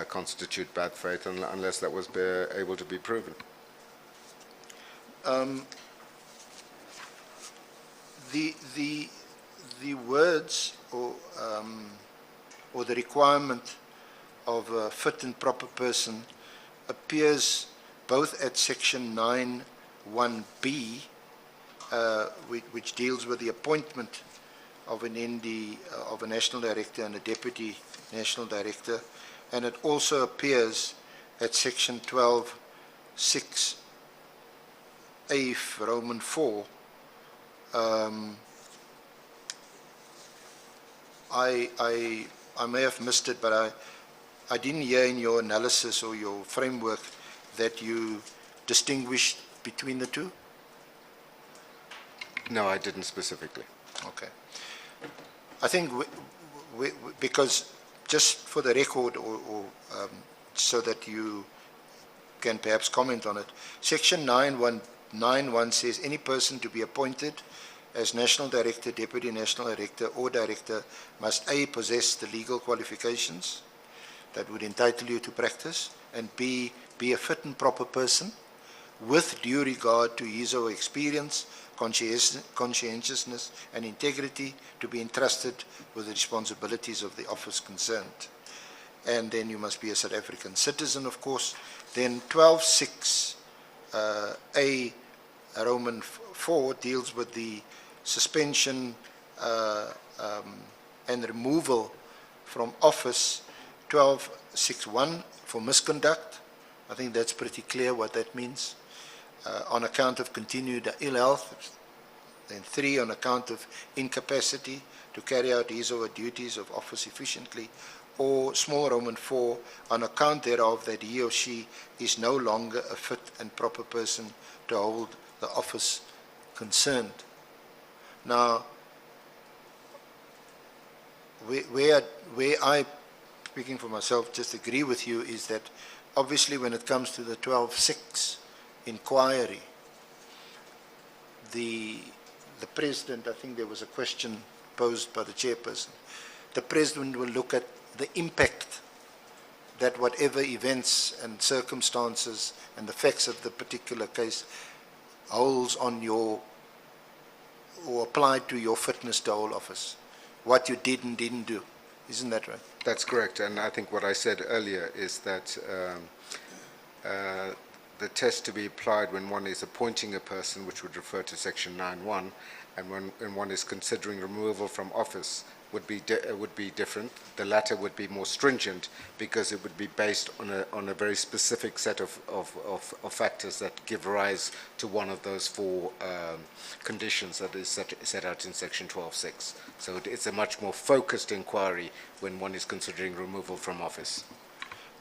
constitute bad faith unless that was able to be proven. The words or the requirement of a fit and proper person appears both at section 9(1)(b), which deals with the appointment of an ND, of a national director and a deputy national director, and it also appears at section 12(6)(a) Roman 4, I may have missed it, but I didn't hear in your analysis or your framework that you distinguished between the two? No, I didn't specifically. Okay. I think because just for the record or so that you can perhaps comment on it, Section 9.1 says any person to be appointed as National Director, Deputy National Director or Director must A, possess the legal qualifications that would entitle you to practice, and B, be a fit and proper person with due regard to his or her experience, conscientiousness and integrity to be entrusted with the responsibilities of the office concerned. And then you must be a South African citizen, of course. Then 12(6)(a) Roman 4 deals with the suspension and removal from office. 12(6)(1) for misconduct. I think that's pretty clear what that means. On account of continued ill health. Then 3, on account of incapacity to carry out his or her duties of office efficiently. Or small Roman 4, on account thereof that he or she is no longer a fit and proper person to hold the office concerned. Now, where I, speaking for myself, just agree with you is that obviously when it comes to the 12(6) inquiry, the President, I think there was a question posed by the chairperson, the President will look at the impact that whatever events and circumstances and the facts of the particular case holds on your, or applied to your fitness to hold office, what you did and didn't do. Isn't that right? That's correct, and I think what I said earlier is that the test to be applied when one is appointing a person, which would refer to Section 9.1, and when one is considering removal from office, would be different. The latter would be more stringent because it would be based on a very specific set of factors that give rise to one of those 4 conditions that is set out in Section 12(6). So it's a much more focused inquiry when one is considering removal from office.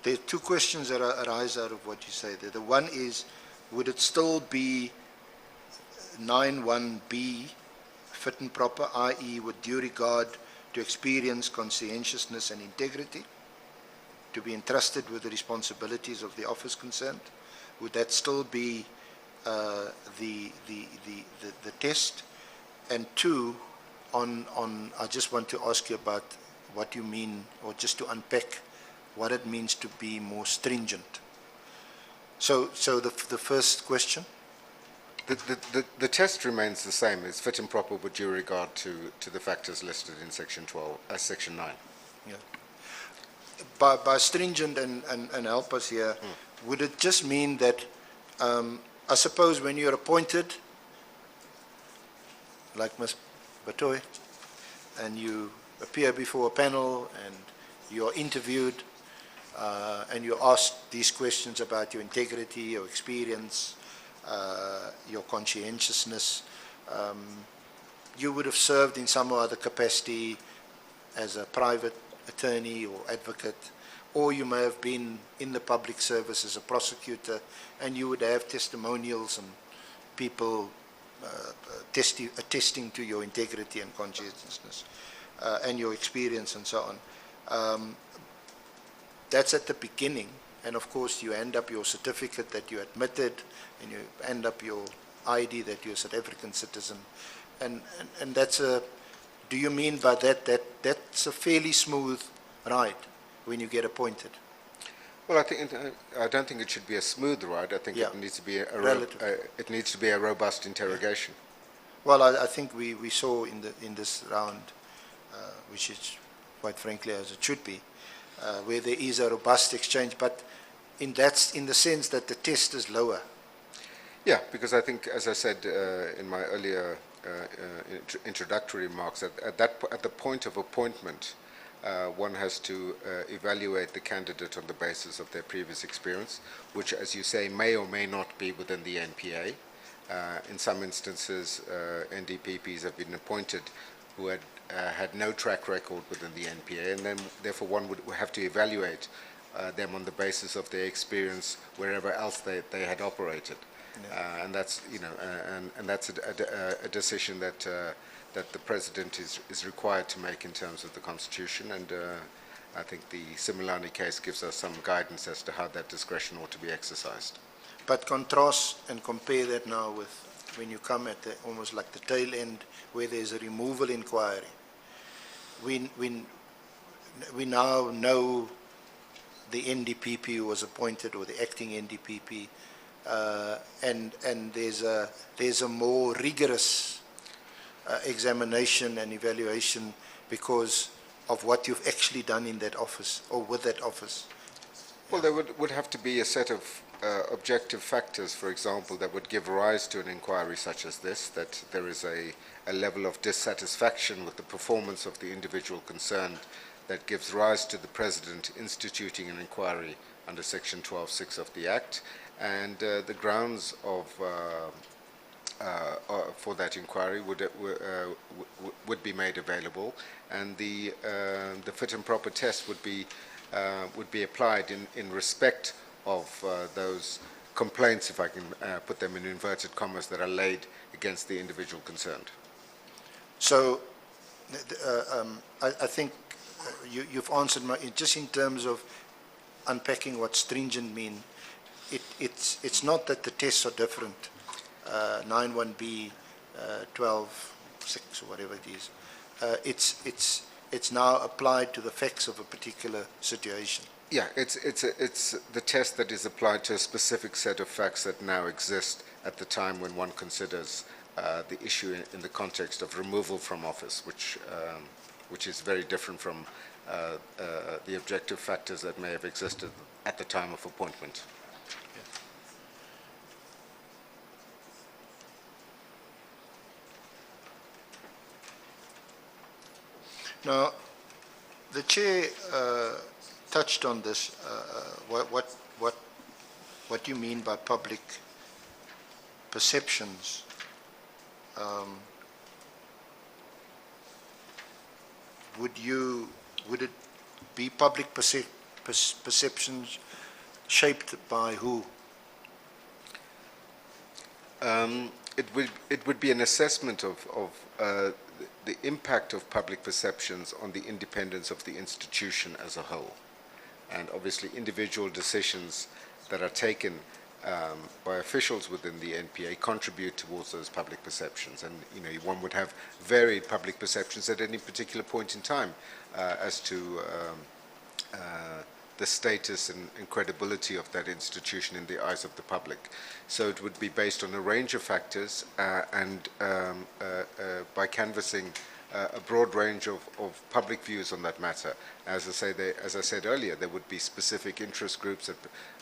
There are 2 questions that arise out of what you say there. The one is, would it still be 9.1b, fit and proper, i.e. with due regard to experience, conscientiousness and integrity, to be entrusted with the responsibilities of the office concerned? Would that still be the test? And 2, I just want to ask you about what you mean, or just to unpack what it means to be more stringent. So the first question? The test remains the same. It's fit and proper with due regard to the factors listed in Section 9. Yeah. By stringent and help us here, would it just mean that, I suppose when you're appointed, like Ms. Batoy, and you appear before a panel and you're interviewed, and you're asked these questions about your integrity, your experience, your conscientiousness, you would have served in some or other capacity as a private attorney or advocate, or you may have been in the public service as a prosecutor, and you would have testimonials and people attesting to your integrity and conscientiousness and your experience and so on. That's at the beginning, and of course you end up your certificate that you admitted, and you end up your ID that you're a South African citizen, and that's a, do you mean by that's a fairly smooth ride when you get appointed? Well, I don't think it should be a smooth ride. I think it needs to be it needs to be a robust interrogation. Well, I think we saw in this round, which is quite frankly as it should be, where there is a robust exchange, but in the sense that the test is lower. Yeah, because I think, as I said in my earlier introductory remarks, at the point of appointment, one has to evaluate the candidate on the basis of their previous experience, which, as you say, may or may not be within the NPA. In some instances, NDPPs have been appointed who had no track record within the NPA, and then therefore one would have to evaluate them on the basis of their experience wherever else they had operated. And that's, and that's a decision that that the President is required to make in terms of the Constitution, and I think the Similani case gives us some guidance as to how that discretion ought to be exercised. But contrast and compare that now with when you come at almost like the tail end where there's a removal inquiry. We now know the NDPP who was appointed, or the acting NDPP, and there's a more rigorous examination and evaluation because of what you've actually done in that office or with that office. Well, there would have to be a set of objective factors, for example, that would give rise to an inquiry such as this, that there is a level of dissatisfaction with the performance of the individual concerned that gives rise to the President instituting an inquiry under Section 12(6) of the Act, and the grounds of for that inquiry would be made available, and the fit and proper test would be applied in respect of those complaints, if I can put them in inverted commas, that are laid against the individual concerned. So I think you've answered just in terms of unpacking what stringent mean. It's not that the tests are different, 9(1)B, 12(6) or whatever it is. It's now applied to the facts of a particular situation. Yeah, it's the test that is applied to a specific set of facts that now exist at the time when one considers the issue in the context of removal from office, which is very different from the objective factors that may have existed at the time of appointment. Now, the chair touched on this. What do you mean by public perceptions? Would it be public perceptions shaped by who? It would be an assessment of the impact of public perceptions on the independence of the institution as a whole. And obviously individual decisions that are taken by officials within the NPA contribute towards those public perceptions. And one would have varied public perceptions at any particular point in time as to the status and credibility of that institution in the eyes of the public. So it would be based on a range of factors and by canvassing a broad range of public views on that matter. As I said earlier, there would be specific interest groups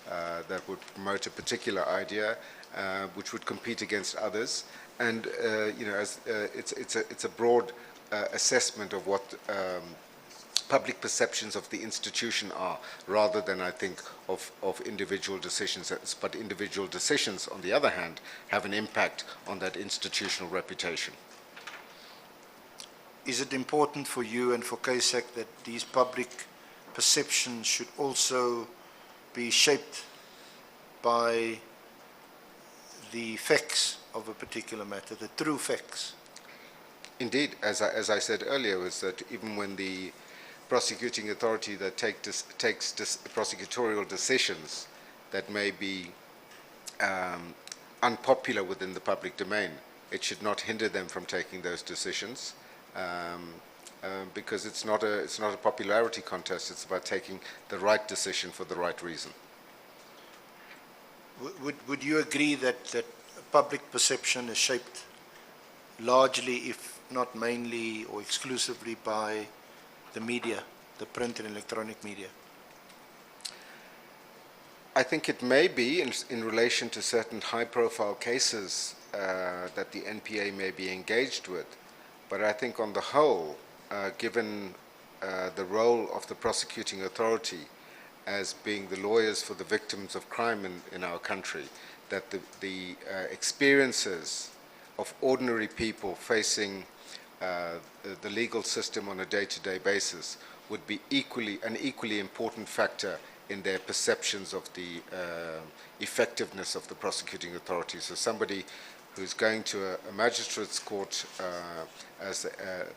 that would promote a particular idea, which would compete against others, and it's a broad assessment of what public perceptions of the institution are, rather than, I think, of individual decisions. But individual decisions, on the other hand, have an impact on that institutional reputation. Is it important for you and for CASAC that these public perceptions should also be shaped by the facts of a particular matter, the true facts? Indeed, as I said earlier, was that even when the prosecuting authority that takes prosecutorial decisions that may be unpopular within the public domain, it should not hinder them from taking those decisions, because it's not a popularity contest. It's about taking the right decision for the right reason. Would you agree that public perception is shaped largely, if not mainly or exclusively, by the media, the print and electronic media? I think it may be in relation to certain high-profile cases that the NPA may be engaged with, but I think on the whole, given the role of the prosecuting authority as being the lawyers for the victims of crime in our country, that the experiences of ordinary people facing the legal system on a day-to-day basis would be an equally important factor in their perceptions of the effectiveness of the prosecuting authority. So somebody who's going to a magistrate's court as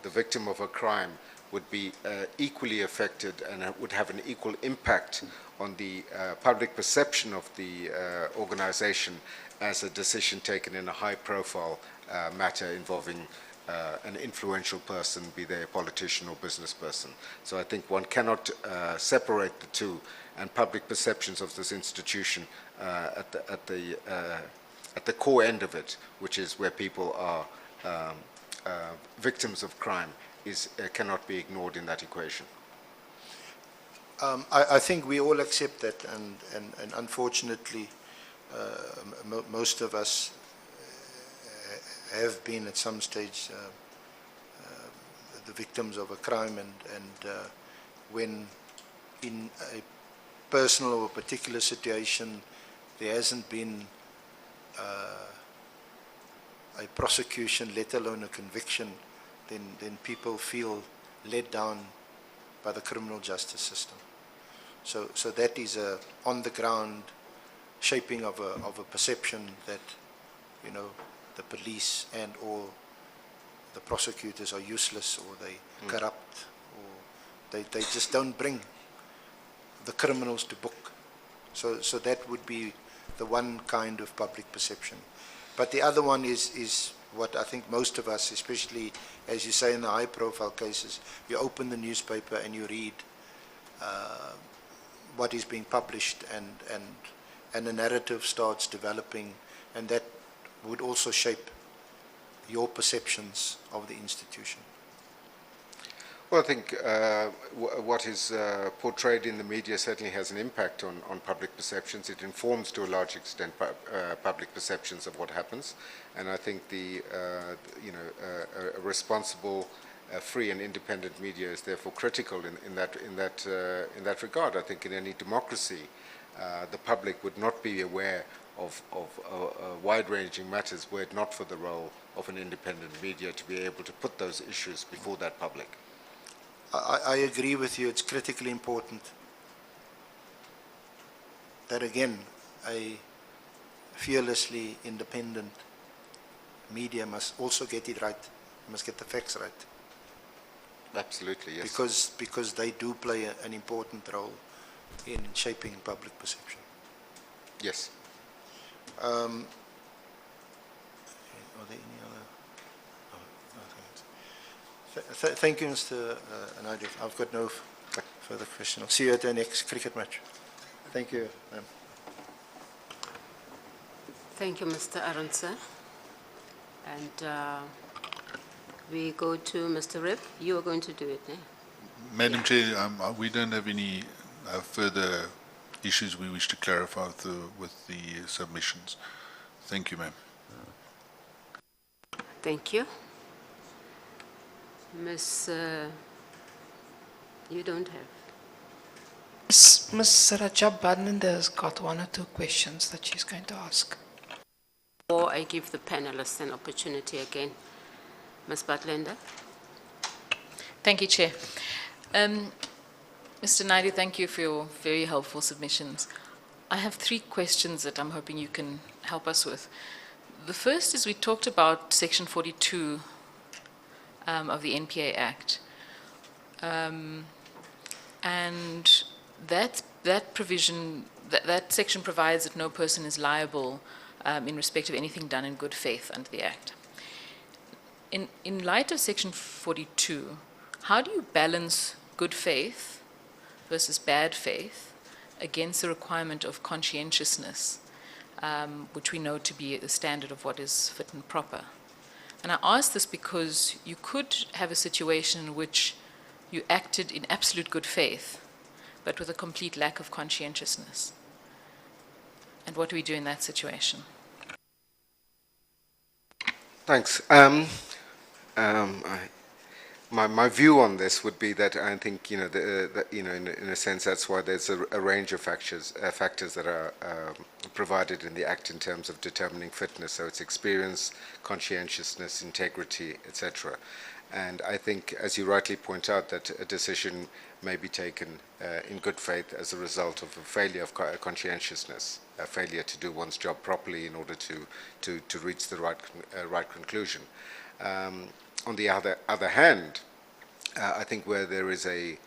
the victim of a crime would be equally affected and would have an equal impact on the public perception of the organization as a decision taken in a high-profile matter involving an influential person, be they a politician or business person. So I think one cannot separate the two, and public perceptions of this institution at the core end of it, which is where people are victims of crime, cannot be ignored in that equation. I think we all accept that, and unfortunately, most of us have been at some stage the victims of a crime, and when in a personal or particular situation there hasn't been a prosecution, let alone a conviction, then people feel let down by the criminal justice system. So that is a on-the-ground shaping of a perception that, you know, the police and or the prosecutors are useless, or they corrupt, or they just don't bring the criminals to book. So that would be the one kind of public perception. But the other one is what I think most of us, especially as you say in the high-profile cases, you open the newspaper and you read what is being published, and a narrative starts developing, and that would also shape your perceptions of the institution. Well, I think what is portrayed in the media certainly has an impact on public perceptions. It informs to a large extent public perceptions of what happens, and I think a responsible, free and independent media is therefore critical in that regard. I think in any democracy, the public would not be aware of wide-ranging matters were it not for the role of an independent media to be able to put those issues before that public. I agree with you. It's critically important that, again, a fearlessly independent media must also get it right, must get the facts right. Absolutely, yes. Because they do play an important role in shaping public perception. Yes. Are there any other? Thank you, Mr. Naidu. I've got no further question. I'll see you at the next cricket match. Thank you, ma'am. Thank you, Mr. Arunsa. And we go to Mr. Rip. You are going to do it, eh? Madam Chair, we don't have any further issues we wish to clarify with the submissions. Thank you, ma'am. Thank you. Miss, you don't have. Ms. Rajab Badnanda has got one or two questions that she's going to ask. Or I give the panelists an opportunity again. Ms. Badlenda. Thank you, Chair. Mr. Naidu, thank you for your very helpful submissions. I have three questions that I'm hoping you can help us with. The first is, we talked about Section 42 of the NPA Act. And that provision, that section provides that no person is liable in respect of anything done in good faith under the Act. In light of Section 42, how do you balance good faith versus bad faith against the requirement of conscientiousness, which we know to be the standard of what is fit and proper? And I ask this because you could have a situation in which you acted in absolute good faith, but with a complete lack of conscientiousness. And what do we do in that situation? Thanks. My view on this would be that I think, in a sense, that's why there's a range of factors that are provided in the Act in terms of determining fitness. So it's experience, conscientiousness, integrity, etc. And I think, as you rightly point out, that a decision may be taken in good faith as a result of a failure of conscientiousness, a failure to do one's job properly in order to reach the right conclusion. On the other hand, I think where there is a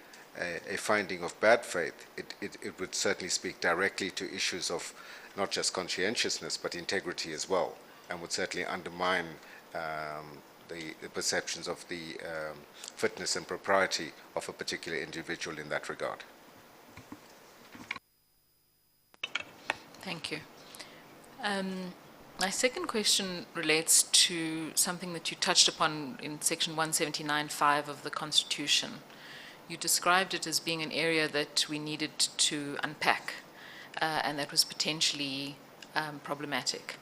finding of bad faith, it would certainly speak directly to issues of not just conscientiousness but integrity as well, and would certainly undermine the perceptions of the fitness and propriety of a particular individual in that regard. Thank you. My second question relates to something that you touched upon in section 179(5) of the Constitution. You described it as being an area that we needed to unpack and that was potentially problematic.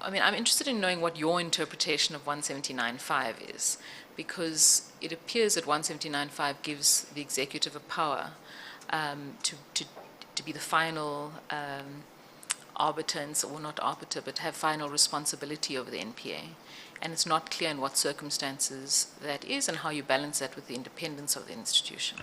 I'm interested in knowing what your interpretation of 179(5) is, because it appears that 179(5) gives the executive a power to be the final arbiter, or not arbiter, but have final responsibility over the NPA. And it's not clear in what circumstances that is and how you balance that with the independence of the institution.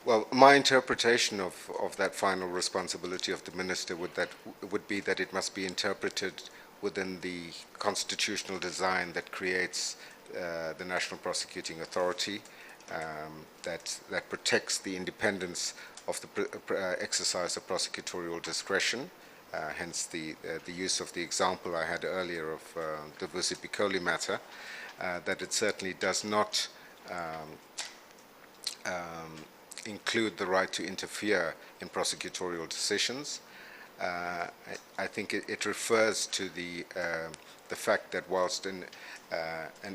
Well, my interpretation of that final responsibility of the minister would be that it must be interpreted within the constitutional design that creates the National Prosecuting Authority, that protects the independence of the exercise of prosecutorial discretion, hence the use of the example I had earlier of the Vusi Pikoli matter, that it certainly does not include the right to interfere in prosecutorial decisions. I think it refers to the fact that whilst an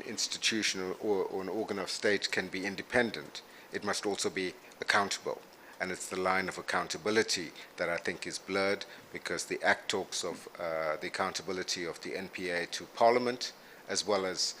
institution or an organ of state can be independent, it must also be accountable. And it's the line of accountability that I think is blurred, because the Act talks of the accountability of the NPA to Parliament, as well as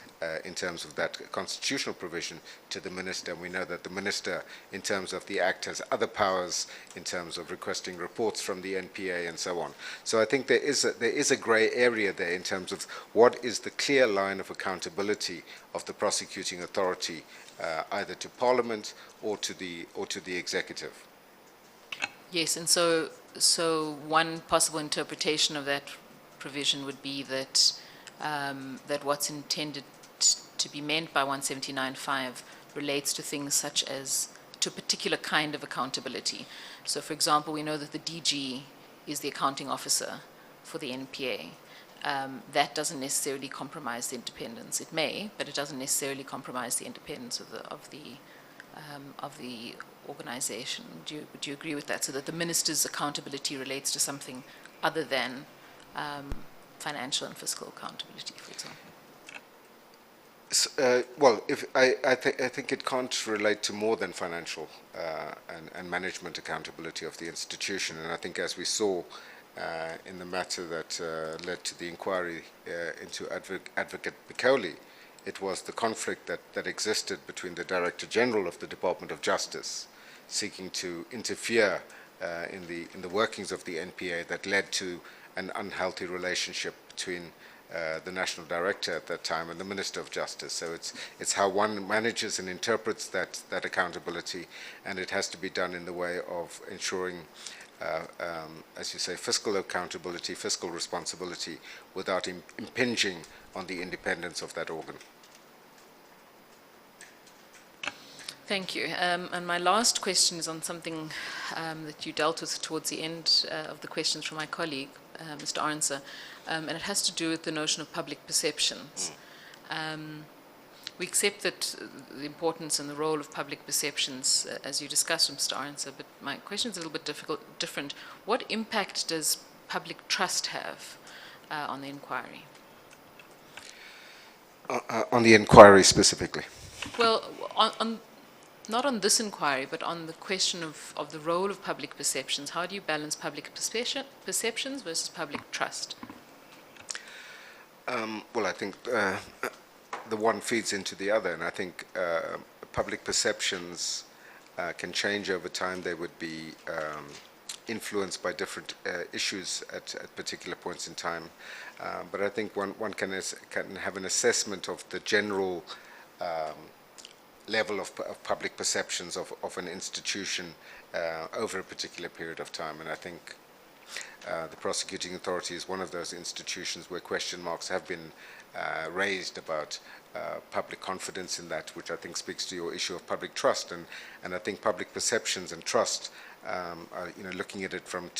in terms of that constitutional provision to the minister. And we know that the minister, in terms of the Act, has other powers in terms of requesting reports from the NPA and so on. So I think there is a grey area there in terms of what is the clear line of accountability of the prosecuting authority, either to Parliament or to the executive. Yes, and so one possible interpretation of that provision would be that that what's intended to be meant by 179(5) relates to things such as to a particular kind of accountability. So, for example, we know that the DG is the accounting officer for the NPA. That doesn't necessarily compromise the independence. It may, but it doesn't necessarily compromise the independence of the organization. Would you agree with that? So that the minister's accountability relates to something other than financial and fiscal accountability, for example. Well, I think it can't relate to more than financial and management accountability of the institution. And I think, as we saw in the matter that led to the inquiry into Advocate Pikoli, it was the conflict that existed between the Director General of the Department of Justice seeking to interfere in the workings of the NPA that led to an unhealthy relationship between the National Director at that time and the Minister of Justice. So it's how one manages and interprets that accountability, and it has to be done in the way of ensuring, as you say, fiscal accountability, fiscal responsibility, without impinging on the independence of that organ. Thank you. And my last question is on something that you dealt with towards the end of the questions from my colleague, Mr. Arnser, and it has to do with the notion of public perceptions. We accept that the importance and the role of public perceptions, as you discussed, Mr. Arnser, but my question is a little bit different. What impact does public trust have on the inquiry? On the inquiry specifically? Well, not on this inquiry, but on the question of the role of public perceptions. How do you balance public perceptions versus public trust? Well, I think the one feeds into the other, and I think public perceptions can change over time. They would be influenced by different issues at particular points in time. But I think one can have an assessment of the general level of public perceptions of an institution over a particular period of time. And I think the prosecuting authority is one of those institutions where question marks have been raised about public confidence in that, which I think speaks to your issue of public trust. And I think public perceptions and trust are, looking at it from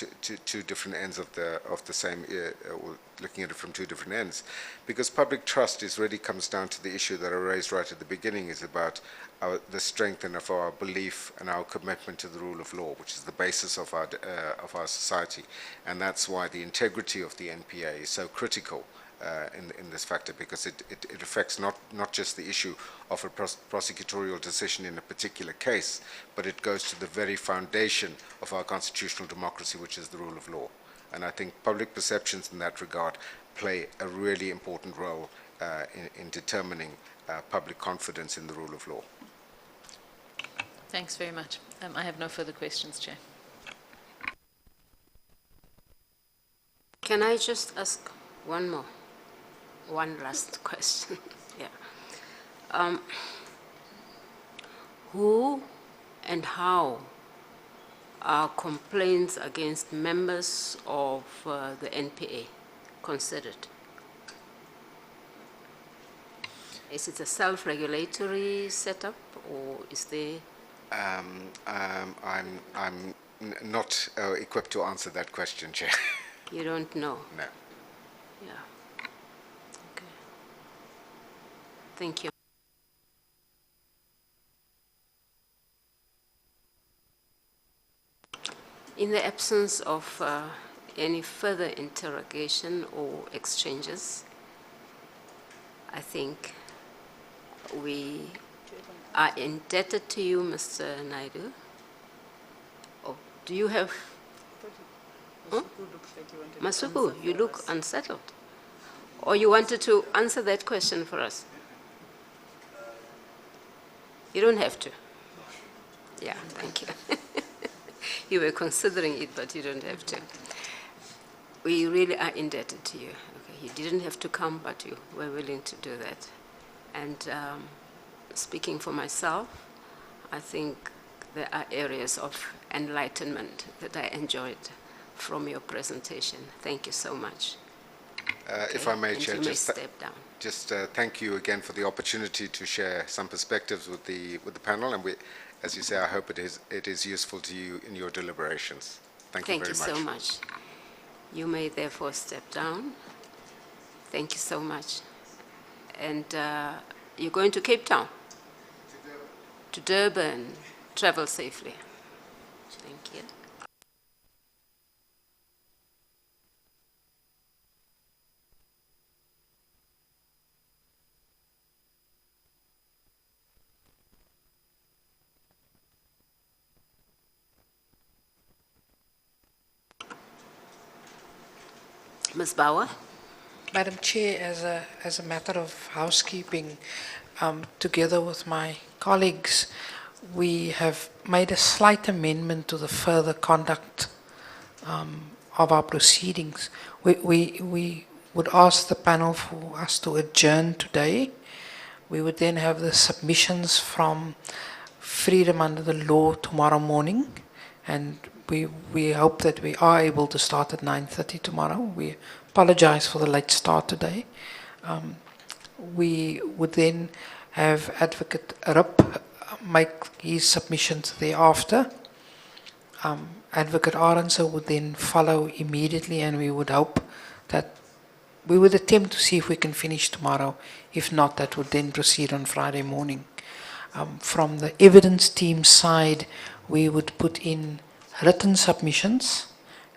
two different ends of the same, or looking at it from two different ends, because public trust really comes down to the issue that I raised right at the beginning, is about the strength and of our belief and our commitment to the rule of law, which is the basis of our society, and that's why the integrity of the NPA is so critical in this factor, because it affects not just the issue of a prosecutorial decision in a particular case, but it goes to the very foundation of our constitutional democracy, which is the rule of law. And I think public perceptions in that regard play a really important role in determining public confidence in the rule of law. Thanks very much. I have no further questions, Chair. Can I just ask one last question? Yeah. Who and how are complaints against members of the NPA considered? Is it a self-regulatory setup, or is there? I'm not equipped to answer that question, Chair. You don't know? No. Yeah. Okay. Thank you. In the absence of any further interrogation or exchanges, I think we are indebted to you, Mr. Naidu. Oh, do you have? Huh? Masuku, you look unsettled. Or you wanted to answer that question for us? You don't have to. Yeah, thank you. You were considering it, but you don't have to. We really are indebted to you. Okay, you didn't have to come, but you were willing to do that. And speaking for myself, I think there are areas of enlightenment that I enjoyed from your presentation. Thank you so much. If I may, Chair, you may step down. Just thank you again for the opportunity to share some perspectives with the panel, and as you say, I hope it is useful to you in your deliberations. Thank you very much. Thank you so much. You may therefore step down. Thank you so much. And you're going to Cape Town? To Durban. Travel safely. Thank you. Ms. Bauer? Madam Chair, as a matter of housekeeping, together with my colleagues, we have made a slight amendment to the further conduct of our proceedings. We would ask the panel for us to adjourn today. We would then have the submissions from Freedom Under the Law tomorrow morning, and we hope that we are able to start at 9:30 tomorrow. We apologize for the late start today. We would then have Advocate Rupp make his submissions thereafter. Advocate Arendse would then follow immediately, and we would hope that we would attempt to see if we can finish tomorrow. If not, that would then proceed on Friday morning. From the evidence team side, we would put in written submissions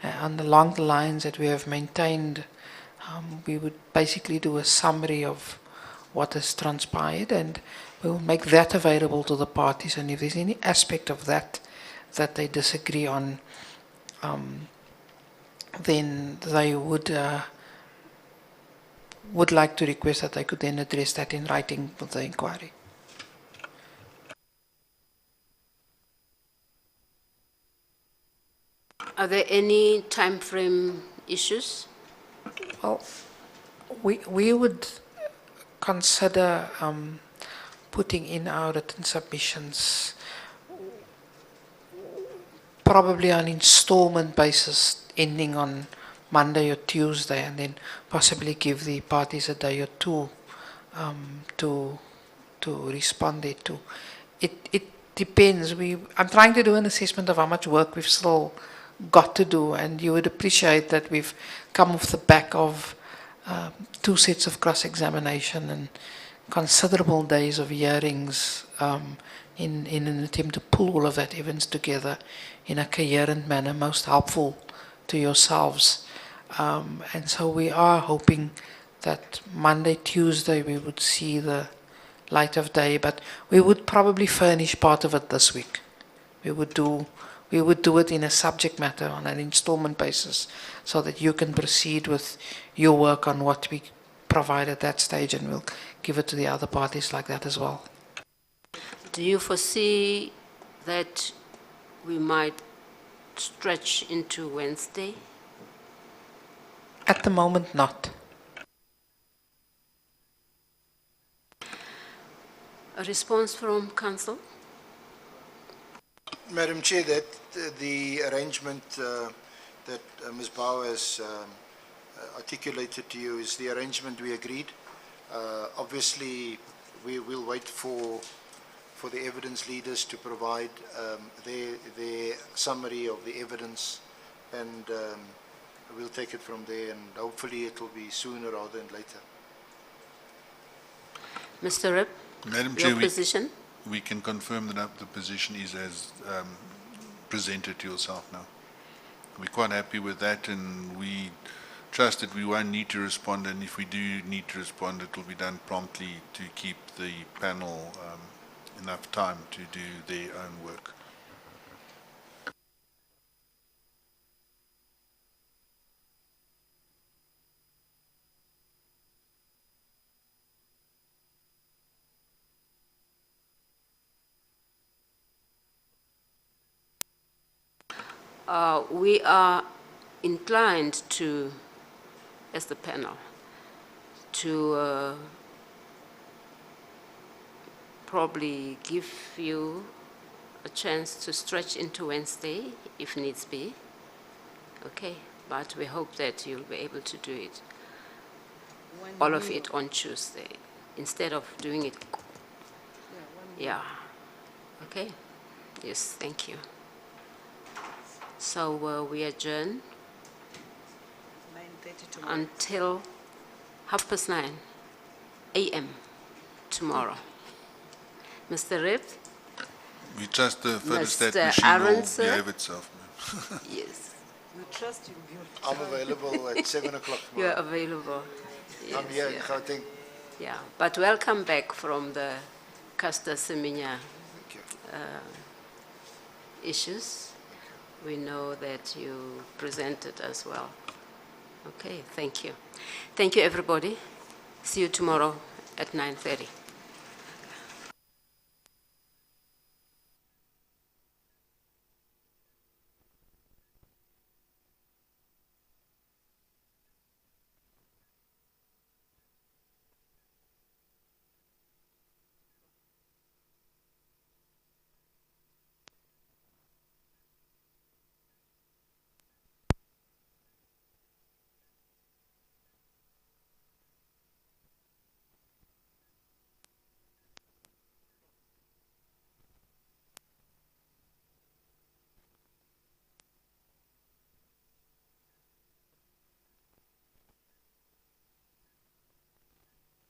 along the lines that we have maintained. We would basically do a summary of what has transpired, and we will make that available to the parties. And if there's any aspect of that they disagree on, then they would would like to request that I could then address that in writing with the inquiry. Are there any time frame issues? Well, we would consider putting in our written submissions probably on installment basis, ending on Monday or Tuesday, and then possibly give the parties a day or two to respond there to. It depends. I'm trying to do an assessment of how much work we've still got to do, and you would appreciate that we've come off the back of 2 sets of cross-examination and considerable days of hearings in an attempt to pull all of that evidence together in a coherent manner, most helpful to yourselves. And so we are hoping that Monday, Tuesday we would see the light of day, but we would probably furnish part of it this week. We would do it in a subject matter on an installment basis so that you can proceed with your work on what we provide at that stage, and we'll give it to the other parties like that as well. Do you foresee that we might stretch into Wednesday? At the moment, not. A response from Council? Madam Chair, that the arrangement that Ms. Bauer has articulated to you is the arrangement we agreed. Obviously, we will wait for the evidence leaders to provide their summary of the evidence, and we'll take it from there, and hopefully it will be sooner rather than later. Mr. Rip, Madam your Chair, position? we can confirm that the position is as presented to yourself now. We're quite happy with that, and we trust that we won't need to respond, and if we do need to respond, it will be done promptly to keep the panel enough time to do their own work. We are inclined to, as the panel, to probably give you a chance to stretch into Wednesday if needs be. Okay, but we hope that you'll be able to do it, all of it on Tuesday, instead of doing it. Yeah, okay, yes, thank you. So we adjourn 9:30 tomorrow. until 9:30 a.m. tomorrow. Mr. Rip? We trust the further state Mr. machine will Arons, sir? behave itself. Yes, We trust you. I'm available at 7 o'clock you are tomorrow. available. Yes, I'm here in yeah. Gauteng. Yeah, but welcome back from the Caster Semenya Thank you. issues. We know that you presented as well. Okay, thank you. Thank you, everybody. See you tomorrow at 9:30.